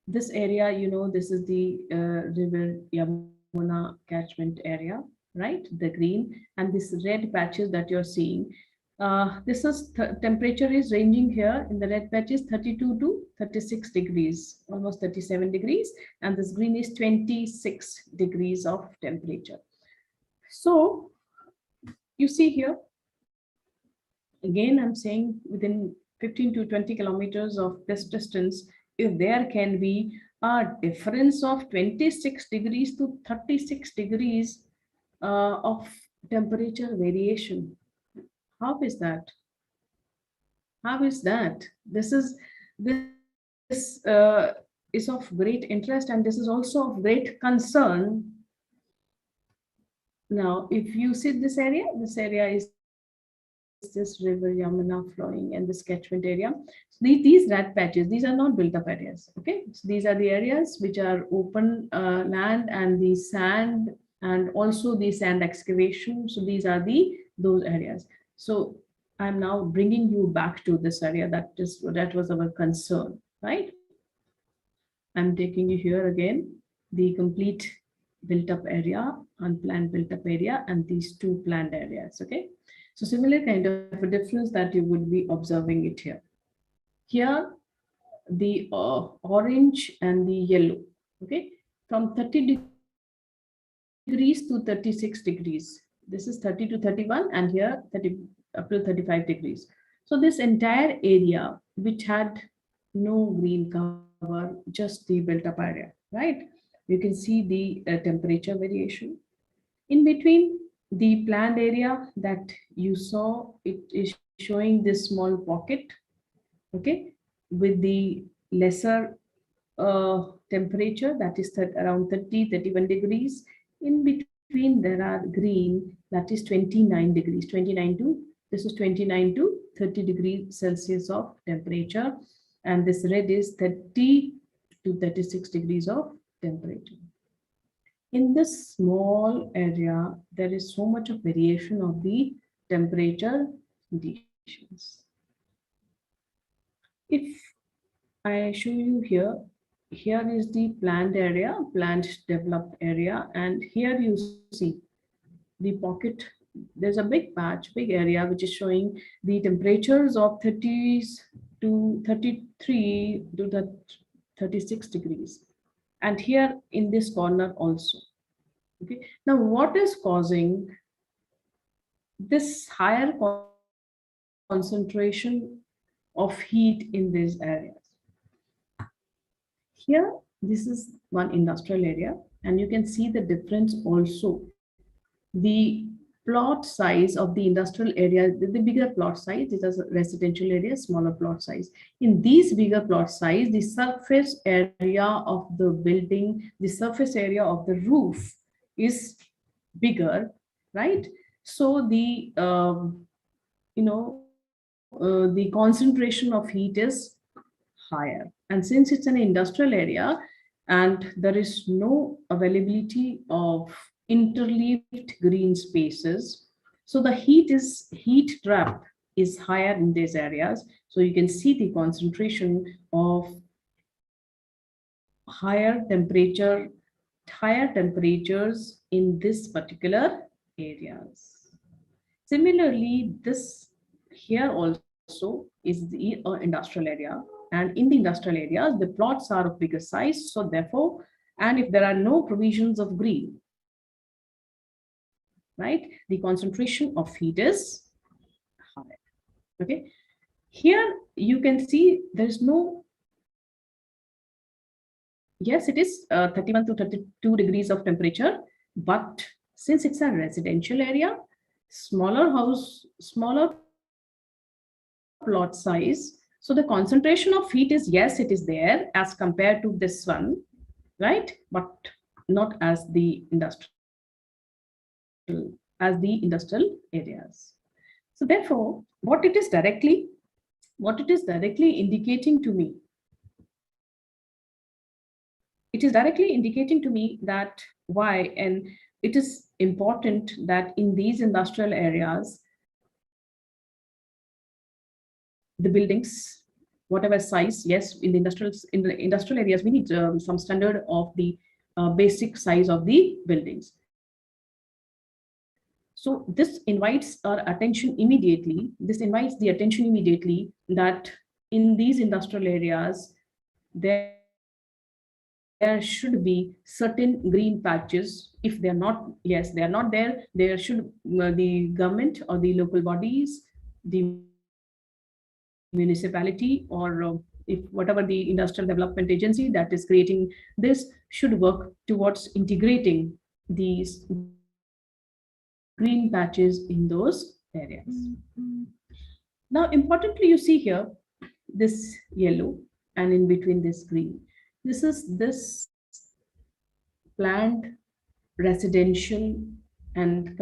this area, this is the river Yamuna catchment area, right? The green and this red patches that you're seeing, This is temperature is ranging here in the red patches 32 to 36 degrees, almost 37 degrees, and this green is 26 degrees of temperature. So you see here, again, I'm saying within 15 to 20 kilometers of this distance, if there can be a difference of 26 degrees to 36 degrees of temperature variation. How is that? How is that? This is of great interest, and this is also of great concern. Now, if you see this area is this river Yamuna flowing and this catchment area. So these red patches, these are not built up areas. Okay, so these are the areas which are open land and the sand, and also the sand excavation. So these are those areas. So I'm now bringing you back to this area that was our concern, right? I'm taking you here again, the complete built up area, unplanned built up area, and these two planned areas. Okay, so similar kind of a difference that you would be observing it here. Here, the orange and the yellow. Okay, from 30 degrees to 36 degrees. This is 30 to 31, and here 30 up to 35 degrees. So this entire area which had no green cover, just the built up area, right? You can see the temperature variation. In between the planned area that you saw, it is showing this small pocket, okay, with the lesser temperature, that is around 30, 31 degrees. In between there are green, that is 29 degrees, 29 to, this is 29 to 30 degrees Celsius of temperature. And this red is 30 to 36 degrees of temperature. In this small area, there is so much of variation of the temperature conditions. If I show you here, here is the planned area, planned developed area, and here you see the pocket. There's a big patch, big area, which is showing the temperatures of 30s to 33 to the 36 degrees. And here in this corner also. Okay. Now, what is causing this higher concentration of heat in these areas? Here, this is one industrial area, and you can see the difference also. The plot size of the industrial area, the bigger plot size, these are residential areas, smaller plot size. In these bigger plot size, the surface area of the building, the surface area of the roof is bigger, right? So the the concentration of heat is higher. And since it's an industrial area and there is no availability of interleaved green spaces, so the heat trap is higher in these areas. So you can see the concentration of higher temperatures in this particular areas. Similarly, this here also is the industrial area, and in the industrial areas the plots are of bigger size, so therefore, and if there are no provisions of green, right, the concentration of heat is higher. Okay, here you can see there's no, yes, it is 31 to 32 degrees of temperature, but since it's a residential area, smaller house, smaller plot size, so the concentration of heat is, yes, it is there as compared to this one, right, but not as the industrial areas. So therefore, what it is directly indicating to me, it is directly indicating to me that why, and it is important that in these industrial areas, the buildings, whatever size, yes, in the industrial areas, we need some standard of the basic size of the buildings. So this invites our attention immediately. This invites the attention immediately that in these industrial areas, there should be certain green patches. If they're not, yes, they are not there, there should the government or the local bodies, the municipality, or if whatever the industrial development agency that is creating this should work towards integrating these green patches in those areas. Now, importantly, you see here this yellow and in between this green. This is this planned residential and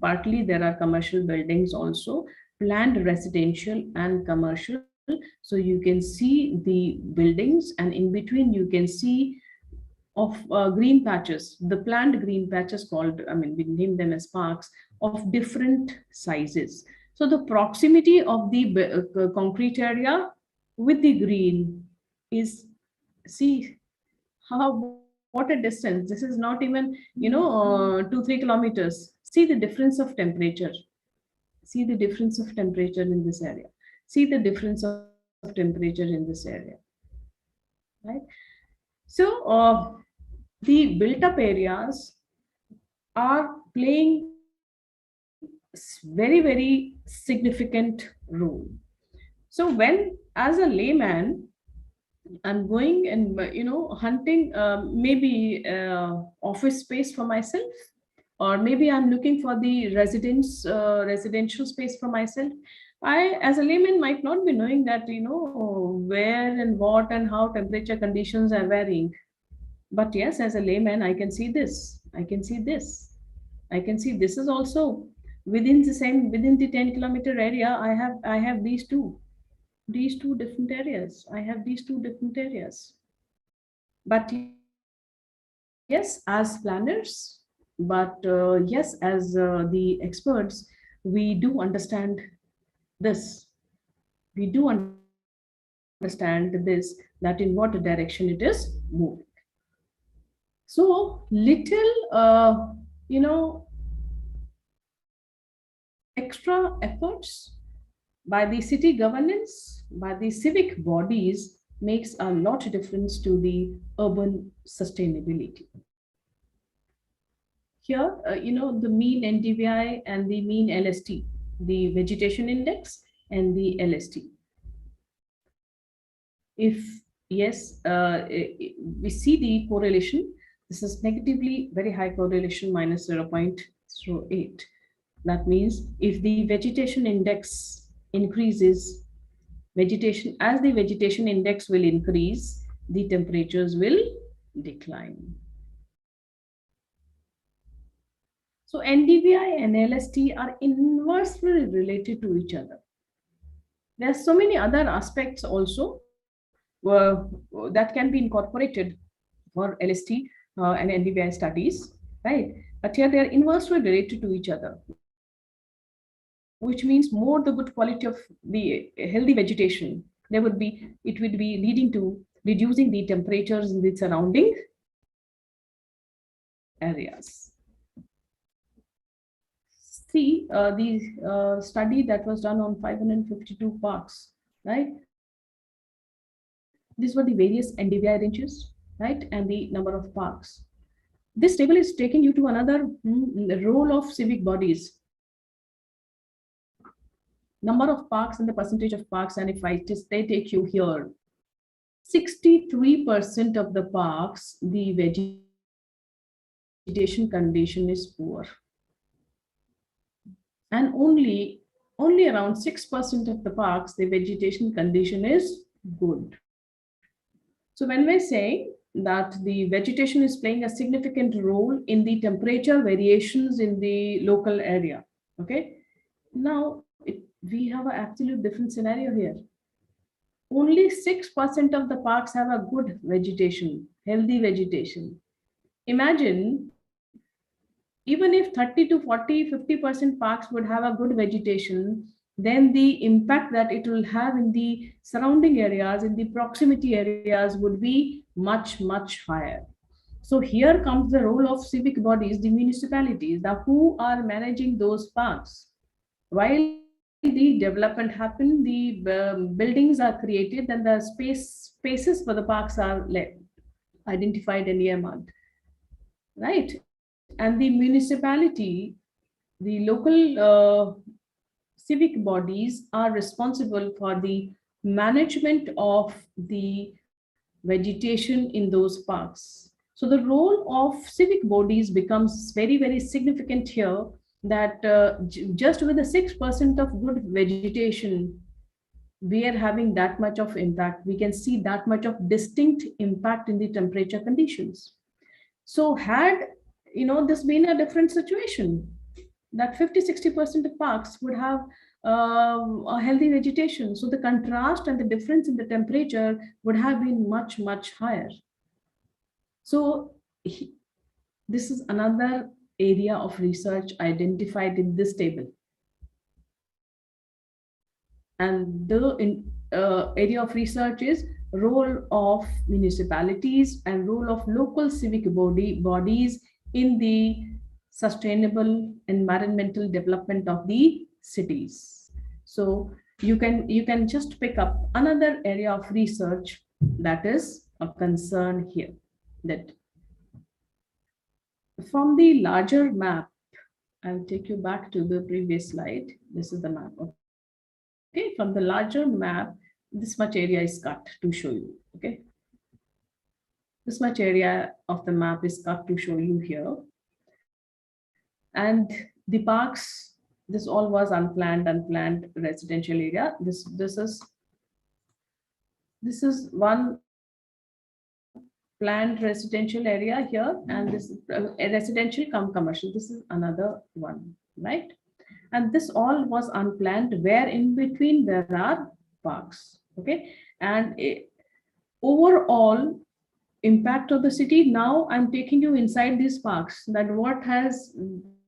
partly there are commercial buildings also, planned residential and commercial. So you can see the buildings and in between you can see of green patches, the planned green patches called, I mean, we name them as parks of different sizes. So the proximity of the concrete area with the green is, see how, what a distance. This is not even, 2-3 kilometers. See the difference of temperature. See the difference of temperature in this area. See the difference of temperature in this area, right? So the built up areas are playing very, very significant role. So when, as a layman, I'm going and hunting maybe office space for myself, or maybe I'm looking for the residential space for myself. I, as a layman, might not be knowing that where and what and how temperature conditions are varying. But yes, as a layman, I can see this. I can see this. I can see this is also within the 10-kilometer area. I have these two different areas. I have these two different areas. But yes, as planners, but yes, as the experts, we do understand this. We do understand this, that in what direction it is moving. So little, extra efforts by the city governance, by the civic bodies, makes a lot of difference to the urban sustainability. Here, the mean NDVI and the mean LST, the vegetation index and the LST. If yes, we see the correlation. This is negatively very high correlation, minus 0.08. That means if the vegetation index increases, as the vegetation index will increase, the temperatures will decline. So NDVI and LST are inversely related to each other. There are so many other aspects also that can be incorporated for LST and NDVI studies, right? But here they are inversely related to each other, which means more the good quality of the healthy vegetation, it would be leading to reducing the temperatures in the surrounding areas. See the study that was done on 552 parks, right? These were the various NDVI ranges, right? And the number of parks. This table is taking you to another role of civic bodies. Number of parks and the percentage of parks, and if they take you here, 63% of the parks, the vegetation condition is poor. And only around 6% of the parks, the vegetation condition is good. So when we're saying that the vegetation is playing a significant role in the temperature variations in the local area, okay? Now, we have an absolute different scenario here. Only 6% of the parks have a good vegetation, healthy vegetation. Imagine, even if 30 to 40, 50% parks would have a good vegetation, then the impact that it will have in the surrounding areas, in the proximity areas, would be much, much higher. So here comes the role of civic bodies, the municipalities, the who are managing those parks. While the development happen, the buildings are created, then the spaces for the parks are identified and earmarked, right? And the municipality, the local civic bodies are responsible for the management of the vegetation in those parks. So the role of civic bodies becomes very, very significant here, that just with the 6% of good vegetation, we are having that much of impact. We can see that much of distinct impact in the temperature conditions. So had, this been a different situation, that 50-60% of parks would have a healthy vegetation. So the contrast and the difference in the temperature would have been much, much higher. So this is another area of research identified in this table. And the area of research is role of municipalities and role of local civic bodies in the sustainable environmental development of the cities. So you can just pick up another area of research that is a concern here, that from the larger map, I'll take you back to the previous slide. This is the map. Okay, from the larger map, this much area is cut to show you. Okay, this much area of the map is cut to show you here. And the parks, this all was unplanned residential area. This is one planned residential area here, and this a residential come commercial. This is another one, right? And this all was unplanned, where in between there are parks. Okay, and overall impact of the city. Now I'm taking you inside these parks, that what has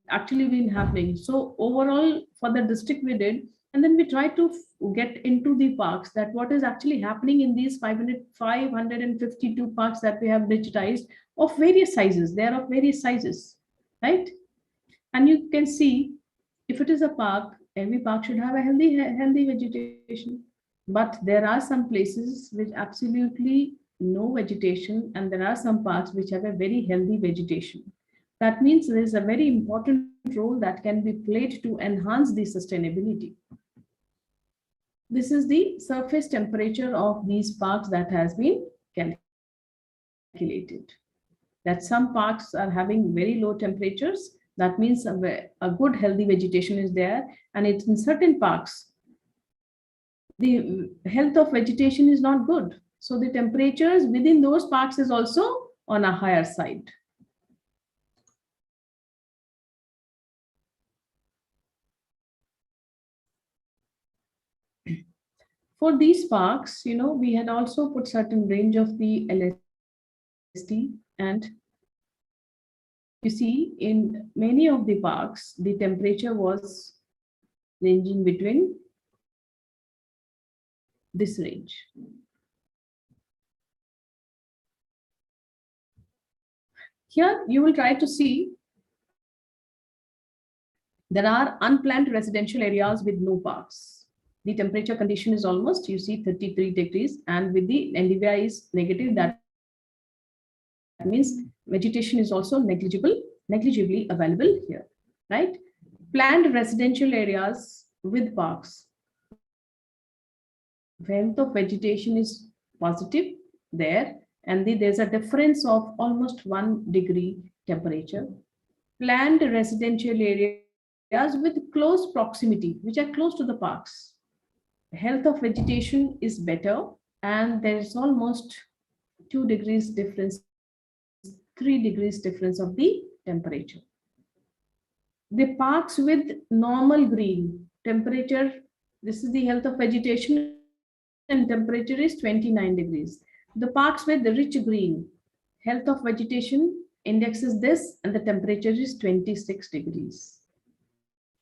actually been happening. So overall for the district we did, and then we try to get into the parks, that what is actually happening in these 552 parks that we have digitized, of various sizes. They are of various sizes, right? And you can see, if it is a park, every park should have a healthy vegetation. But there are some places which absolutely no vegetation, and there are some parks which have a very healthy vegetation. That means there is a very important role that can be played to enhance the sustainability. This is the surface temperature of these parks that has been calculated. That some parks are having very low temperatures. That means a good healthy vegetation is there, and it's in certain parks the health of vegetation is not good. So the temperatures within those parks is also on a higher side. For these parks, we had also put certain range of the LST, and you see in many of the parks, the temperature was ranging between this range. Here you will try to see there are unplanned residential areas with no parks. The temperature condition is almost, you see, 33 degrees, and with the NDVI is negative, that means vegetation is also negligibly available here, right? Planned residential areas with parks, health of vegetation is positive there, and there's a difference of almost 1 degree temperature. Planned residential areas with close proximity, which are close to the parks, health of vegetation is better, and there is almost 2 degrees difference, 3 degrees difference of the temperature. The parks with normal green temperature, this is the health of vegetation, and temperature is 29 degrees. The parks with the rich green, health of vegetation index is this, and the temperature is 26 degrees.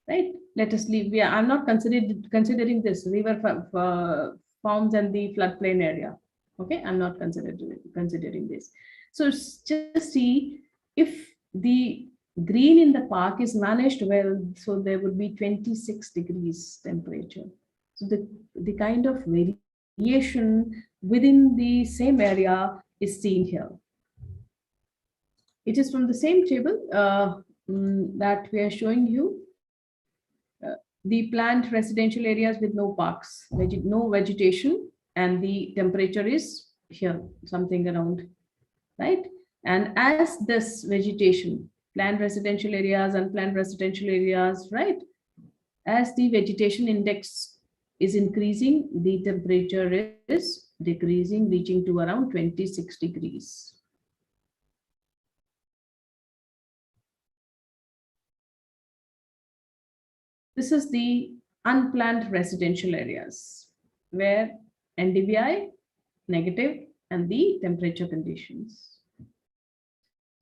Right? Let us leave. I'm not considering this river farms and the floodplain area. Okay, I'm not considering this. So just see if the green in the park is managed well, so there would be 26 degrees temperature. So the kind of variation within the same area is seen here. It is from the same table that we are showing you. The planned residential areas with no parks, no vegetation, and the temperature is here, something around, right? And as this vegetation, planned residential areas, unplanned residential areas, right? As the vegetation index is increasing, the temperature is decreasing, reaching to around 26 degrees. This is the unplanned residential areas where NDVI negative and the temperature conditions.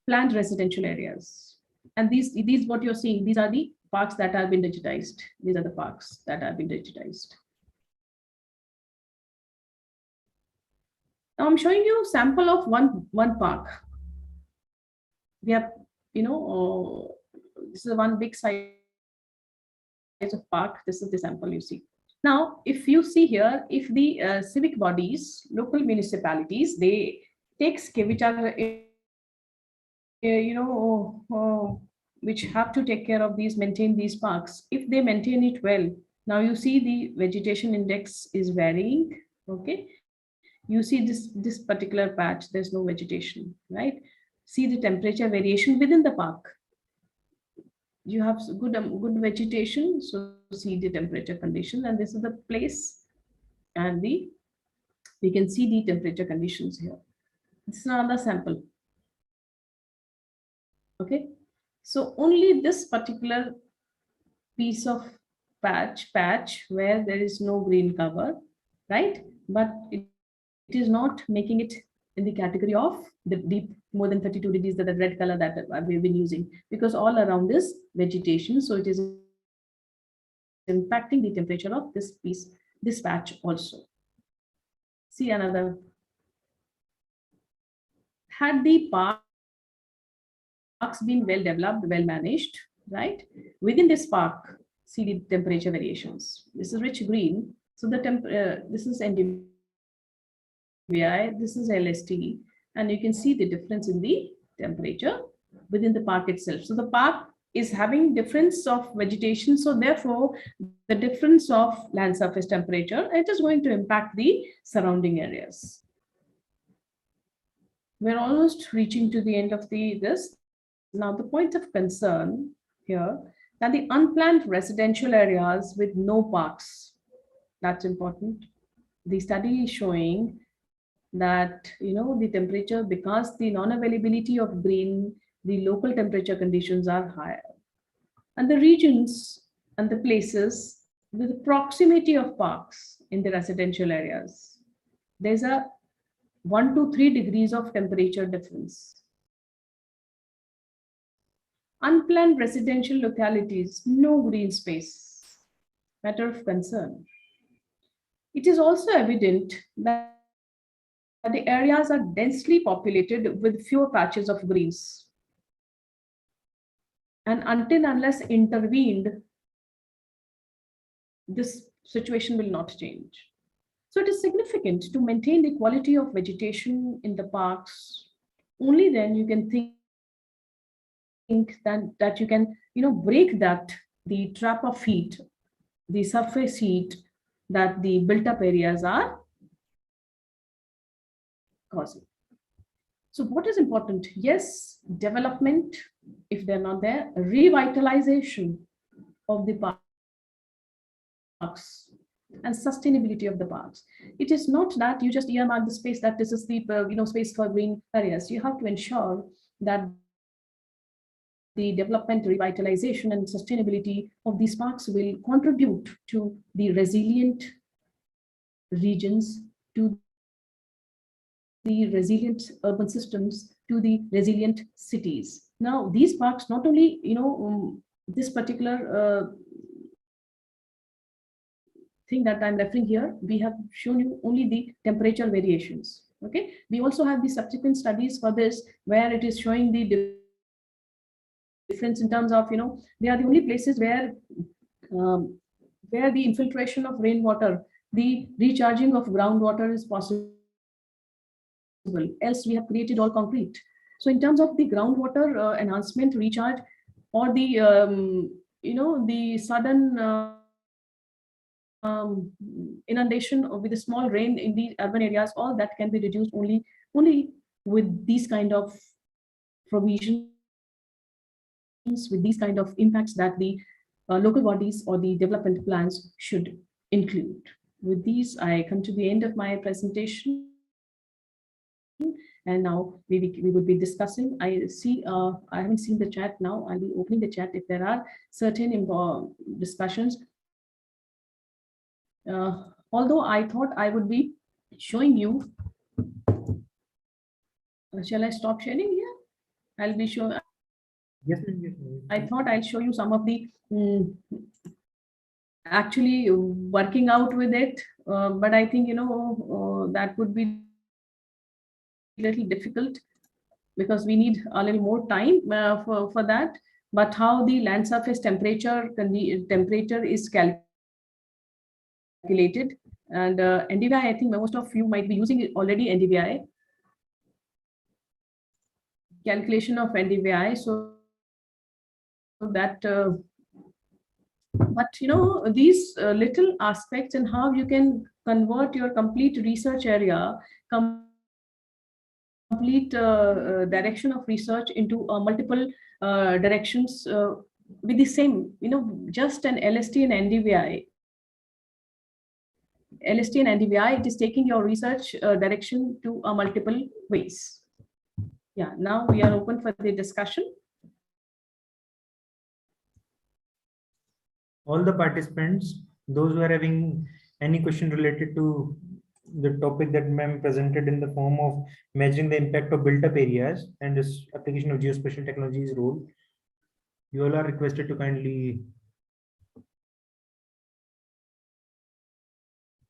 Planned residential areas. And these what you're seeing, these are the parks that have been digitized. These are the parks that have been digitized. Now I'm showing you a sample of one park. We have, this is one big size of park. This is the sample you see. Now, if you see here, if the civic bodies, local municipalities, they take which are, which have to take care of these, maintain these parks. If they maintain it well, now you see the vegetation index is varying. Okay, you see this particular patch, there's no vegetation, right? See the temperature variation within the park. You have good vegetation, so see the temperature condition, and this is the place, and we can see the temperature conditions here. This is another sample. Okay, so only this particular piece of patch where there is no green cover, right? But it is not making it in the category of the deep more than 32 degrees, that the red color that we've been using, because all around this vegetation, so it is impacting the temperature of this piece, this patch also. See another. Had the parks been well developed, well managed, right? Within this park, see the temperature variations. This is rich green. So the this is NDVI, this is LST, and you can see the difference in the temperature within the park itself. So the park is having difference of vegetation, so therefore the difference of land surface temperature, it is going to impact the surrounding areas. We're almost reaching to the end of this. Now the point of concern here, that the unplanned residential areas with no parks, that's important. The study is showing that the temperature, because the non-availability of green, the local temperature conditions are higher, and the regions and the places with the proximity of parks in the residential areas, there's a 1 to 3 degrees of temperature difference. Unplanned residential localities, no green space, matter of concern. It is also evident that the areas are densely populated with fewer patches of greens. And until unless intervened, this situation will not change. So it is significant to maintain the quality of vegetation in the parks. Only then you can think that you can break the trap of heat, the surface heat that the built up areas are causing. So what is important? Yes, development, if they're not there, revitalization of the parks and sustainability of the parks. It is not that you just earmark the space, that this is the space for green areas. You have to ensure that the development, revitalization, and sustainability of these parks will contribute to the resilient regions, to the resilient urban systems, to the resilient cities. Now, these parks not only, this particular thing that I'm referring here, we have shown you only the temperature variations. Okay, we also have the subsequent studies for this, where it is showing the difference in terms of, they are the only places um, where the infiltration of rainwater, the recharging of groundwater is possible. Else we have created all concrete. So in terms of the groundwater enhancement, recharge, or the the sudden inundation with a small rain in the urban areas, all that can be reduced only with these kind of provisions, with these kind of impacts that the local bodies or the development plans should include. With these, I come to the end of my presentation. And now we would be discussing. I see, I haven't seen the chat now. I'll be opening the chat if there are certain discussions. Although I thought I would be showing you. Shall I stop sharing here? I'll be showing. Yes, yes. I thought I'll show you some of the actually working out with it, but I think that would be a little difficult because we need a little more time for that. But how the land surface temperature is calculated, and NDVI, I think most of you might be using it already, NDVI. Calculation of NDVI, so that but these little aspects and how you can convert your complete research area, complete direction of research into multiple directions with the same, just an LST and NDVI. LST and NDVI, it is taking your research direction to multiple ways. Yeah, now we are open for the discussion. All the participants, those who are having any question related to the topic that ma'am presented in the form of measuring the impact of built up areas and this application of geospatial technologies role, you all are requested to kindly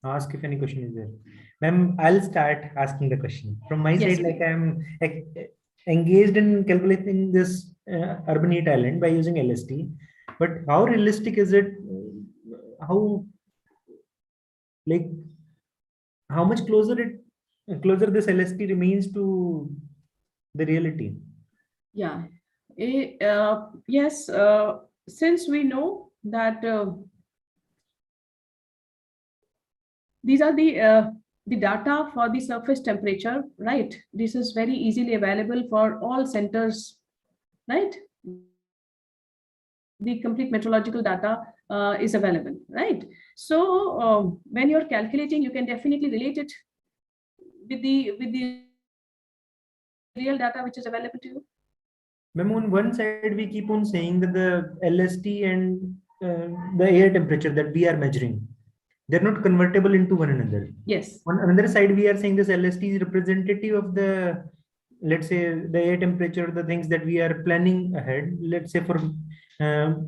ask if any question is there. Ma'am, I'll start asking the question. From my Yes, side, like I'm engaged in calculating this urban heat island by using LST, but how realistic is it? How, like, how much closer this LST remains to the reality? Yeah. Yes, since we know that these are the data for the surface temperature, right? This is very easily available for all centers, right? The complete meteorological data is available, right? So when you're calculating, you can definitely relate it with the real data which is available to you. Ma'am, on one side, we keep on saying that the LST and the air temperature that we are measuring, they're not convertible into one another. Yes. On another side, we are saying this LST is representative of the, let's say, the air temperature, the things that we are planning ahead, let's say for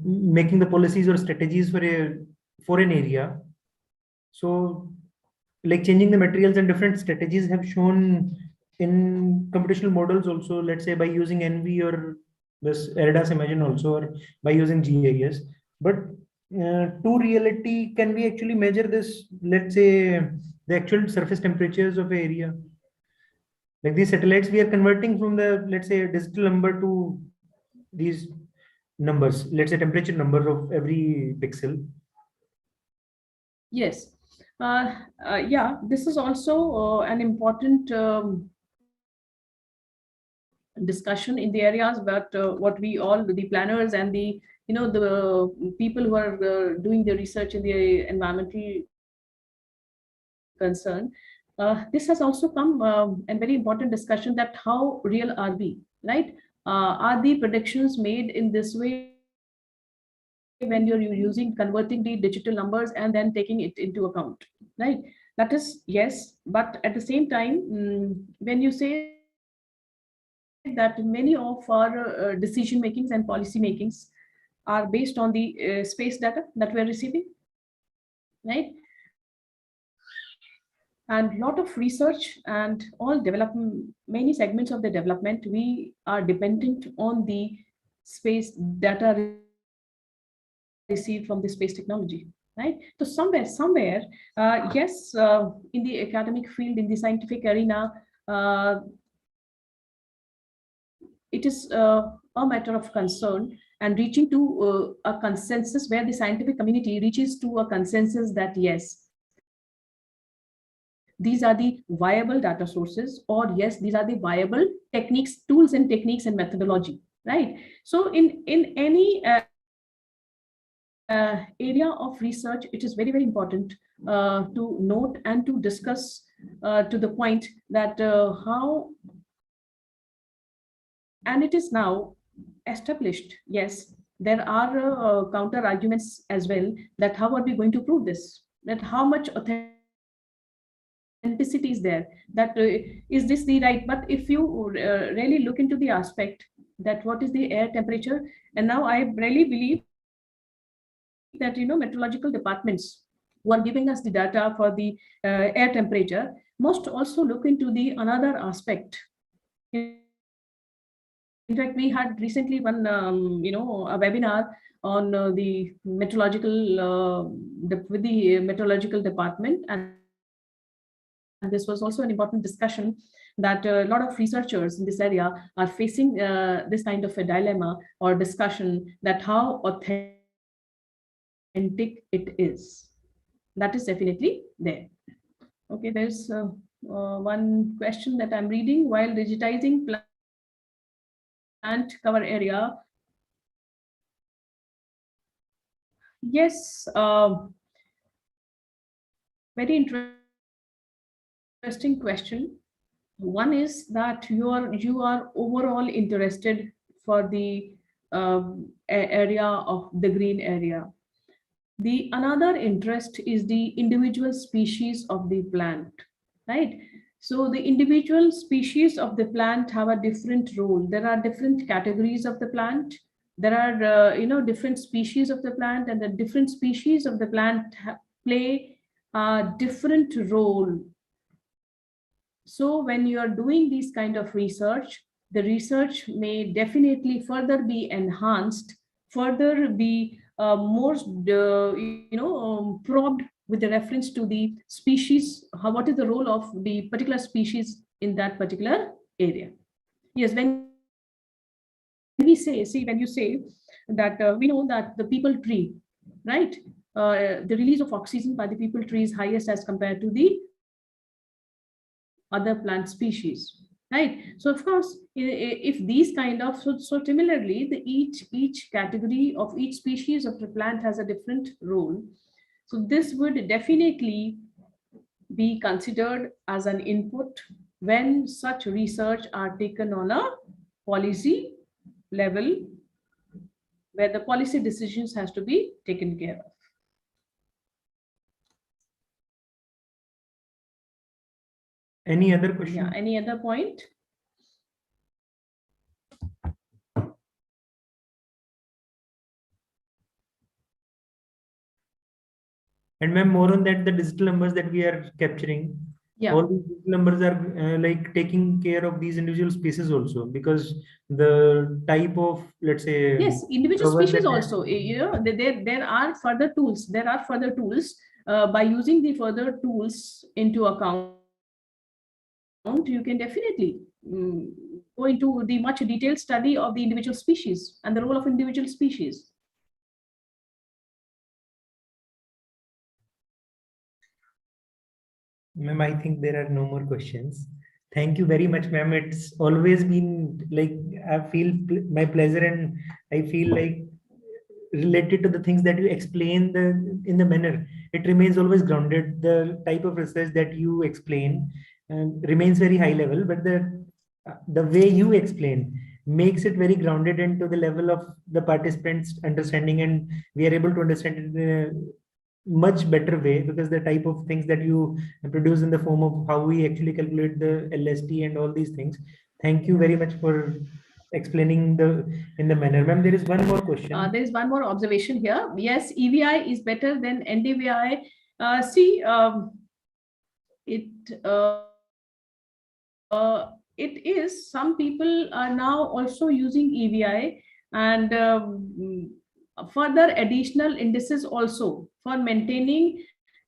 making the policies or strategies for an area. So like changing the materials and different strategies have shown in computational models also, let's say by using NV or this ERDAS imagine also, or by using GIS. But to reality, can we actually measure this, let's say the actual surface temperatures of the area? Like these satellites, we are converting from the, let's say, digital number to these numbers, let's say temperature number of every pixel. Yes. Yeah, this is also an important discussion in the areas, but what we all, the planners and the the people who are doing the research in the environmental concern, this has also come a very important discussion, that how real are we, right? Are the predictions made in this way when you're using converting the digital numbers and then taking it into account, right? That is yes, but at the same time, when you say that many of our decision makings and policy makings are based on the space data that we're receiving, right? And lot of research and all development, many segments of the development, we are dependent on the space data received from the space technology, right? So somewhere, yes, in the academic field, in the scientific arena, it is a matter of concern and reaching to a consensus, where the scientific community reaches to a consensus that yes, these are the viable data sources, or yes, these are the viable techniques, tools and techniques and methodology, right? So in any area of research, it is very, very important to note and to discuss to the point that how, and it is now established, yes, there are counter arguments as well, that how are we going to prove this, that how much authenticity is there, that is this the right, but if you really look into the aspect that what is the air temperature, and now I really believe that meteorological departments who are giving us the data for the air temperature must also look into the another aspect. In fact, we had recently one a webinar on the meteorological with the meteorological department, and this was also an important discussion that a lot of researchers in this area are facing this kind of a dilemma or discussion, that how authentic it is. That is definitely there. Okay, there's one question that I'm reading. While digitizing plant cover area, yes, very interesting question. One is that you are overall interested for the area of the green area. The another interest is the individual species of the plant, right? So the individual species of the plant have a different role. There are different categories of the plant. There are different species of the plant, and the different species of the plant play a different role. So when you are doing this kind of research, the research may definitely further be enhanced, further be more probed with the reference to the species, what is the role of the particular species in that particular area. Yes, when we say, when you say that we know that the peepal tree, right, the release of oxygen by the peepal tree is highest as compared to the other plant species, right? So of course, if these kind of, so similarly, the each category of each species of the plant has a different role. So this would definitely be considered as an input when such research are taken on a policy level, where the policy decisions has to be taken care of. Any other question? Yeah, any other point? And ma'am, more on that, the digital numbers that we are capturing, Yeah, all these digital numbers are like taking care of these individual species also, because the type of, let's say, yes, individual cover species that also, there are further tools, by using the further tools into account, you can definitely go into the much detailed study of the individual species and the role of individual species. Ma'am, I think there are no more questions. Thank you very much, ma'am. It's always been like, I feel my pleasure, and I feel like related to the things that you explain in the manner, it remains always grounded. The type of research that you explain remains very high level, but the way you explain makes it very grounded into the level of the participants understanding, and we are able to understand it in a much better way, because the type of things that you produce in the form of how we actually calculate the LST and all these things. Thank you very much for explaining in the manner. Ma'am, there is one more question. There is one more observation here. Yes, EVI is better than NDVI. it is, some people are now also using EVI, and further additional indices also for maintaining,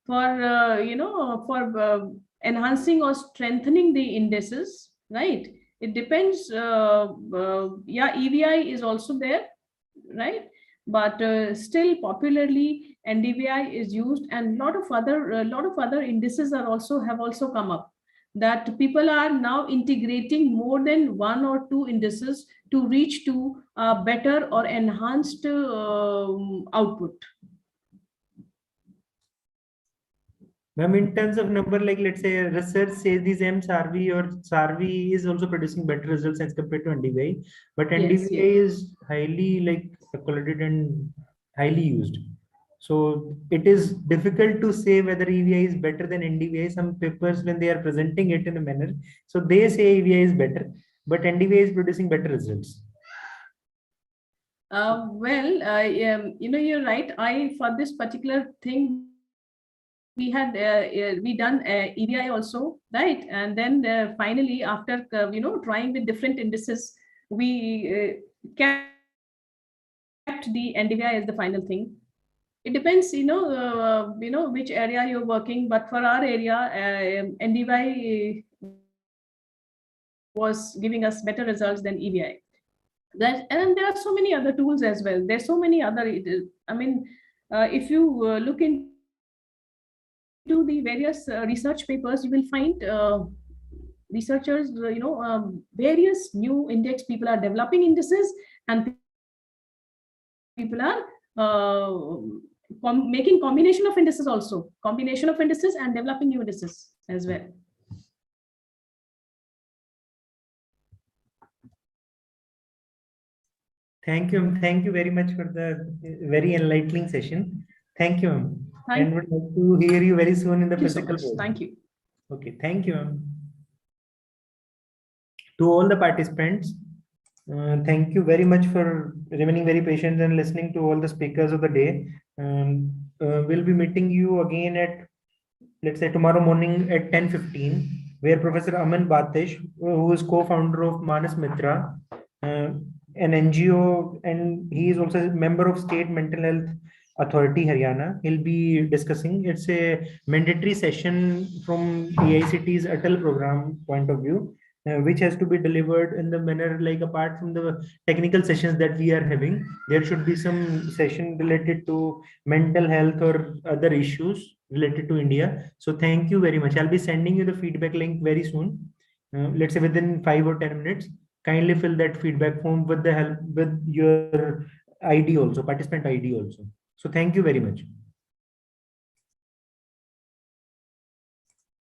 for for enhancing or strengthening the indices, right? It depends. Yeah, EVI is also there, right? But still popularly NDVI is used, and lot of other indices are also come up, that people are now integrating more than one or two indices to reach to better or enhanced output. Ma'am, in terms of number, like let's say research says these MSRV or SARV is also producing better results as compared to NDVI, but NDVI Yes. is highly like accolated and highly used. So it is difficult to say whether EVI is better than NDVI. Some papers, when they are presenting it in a manner, so they say EVI is better, but NDVI is producing better results. You're right. For this particular thing, we had we done EVI also, right? And then finally, after trying with different indices, we kept the NDVI as the final thing. It depends, which area you're working. But for our area, NDVI was giving us better results than EVI. And there are so many other tools as well. There's so many other. If you look into the various research papers, you will find researchers, various new index people are developing indices, and people are making combination of indices also, combination of indices and developing new indices as well. Thank you. Thank you very much for the very enlightening session. Thank you, ma'am. And would like to hear you very soon in the physical world. Thank you. Okay, thank you, ma'am. To all the participants, thank you very much for remaining very patient and listening to all the speakers of the day. We'll be meeting you again at, let's say, tomorrow morning at 10:15, where Professor Aman Batish, who is co-founder of Manas Mitra, an NGO, and he is also a member of State Mental Health Authority Haryana. He'll be discussing. It's a mandatory session from AICT's Atal program point of view, which has to be delivered in the manner, like apart from the technical sessions that we are having, there should be some session related to mental health or other issues related to India. So thank you very much. I'll be sending you the feedback link very soon. Let's say within 5 or 10 minutes. Kindly fill that feedback form with the help with your ID also, participant ID also. So thank you very much.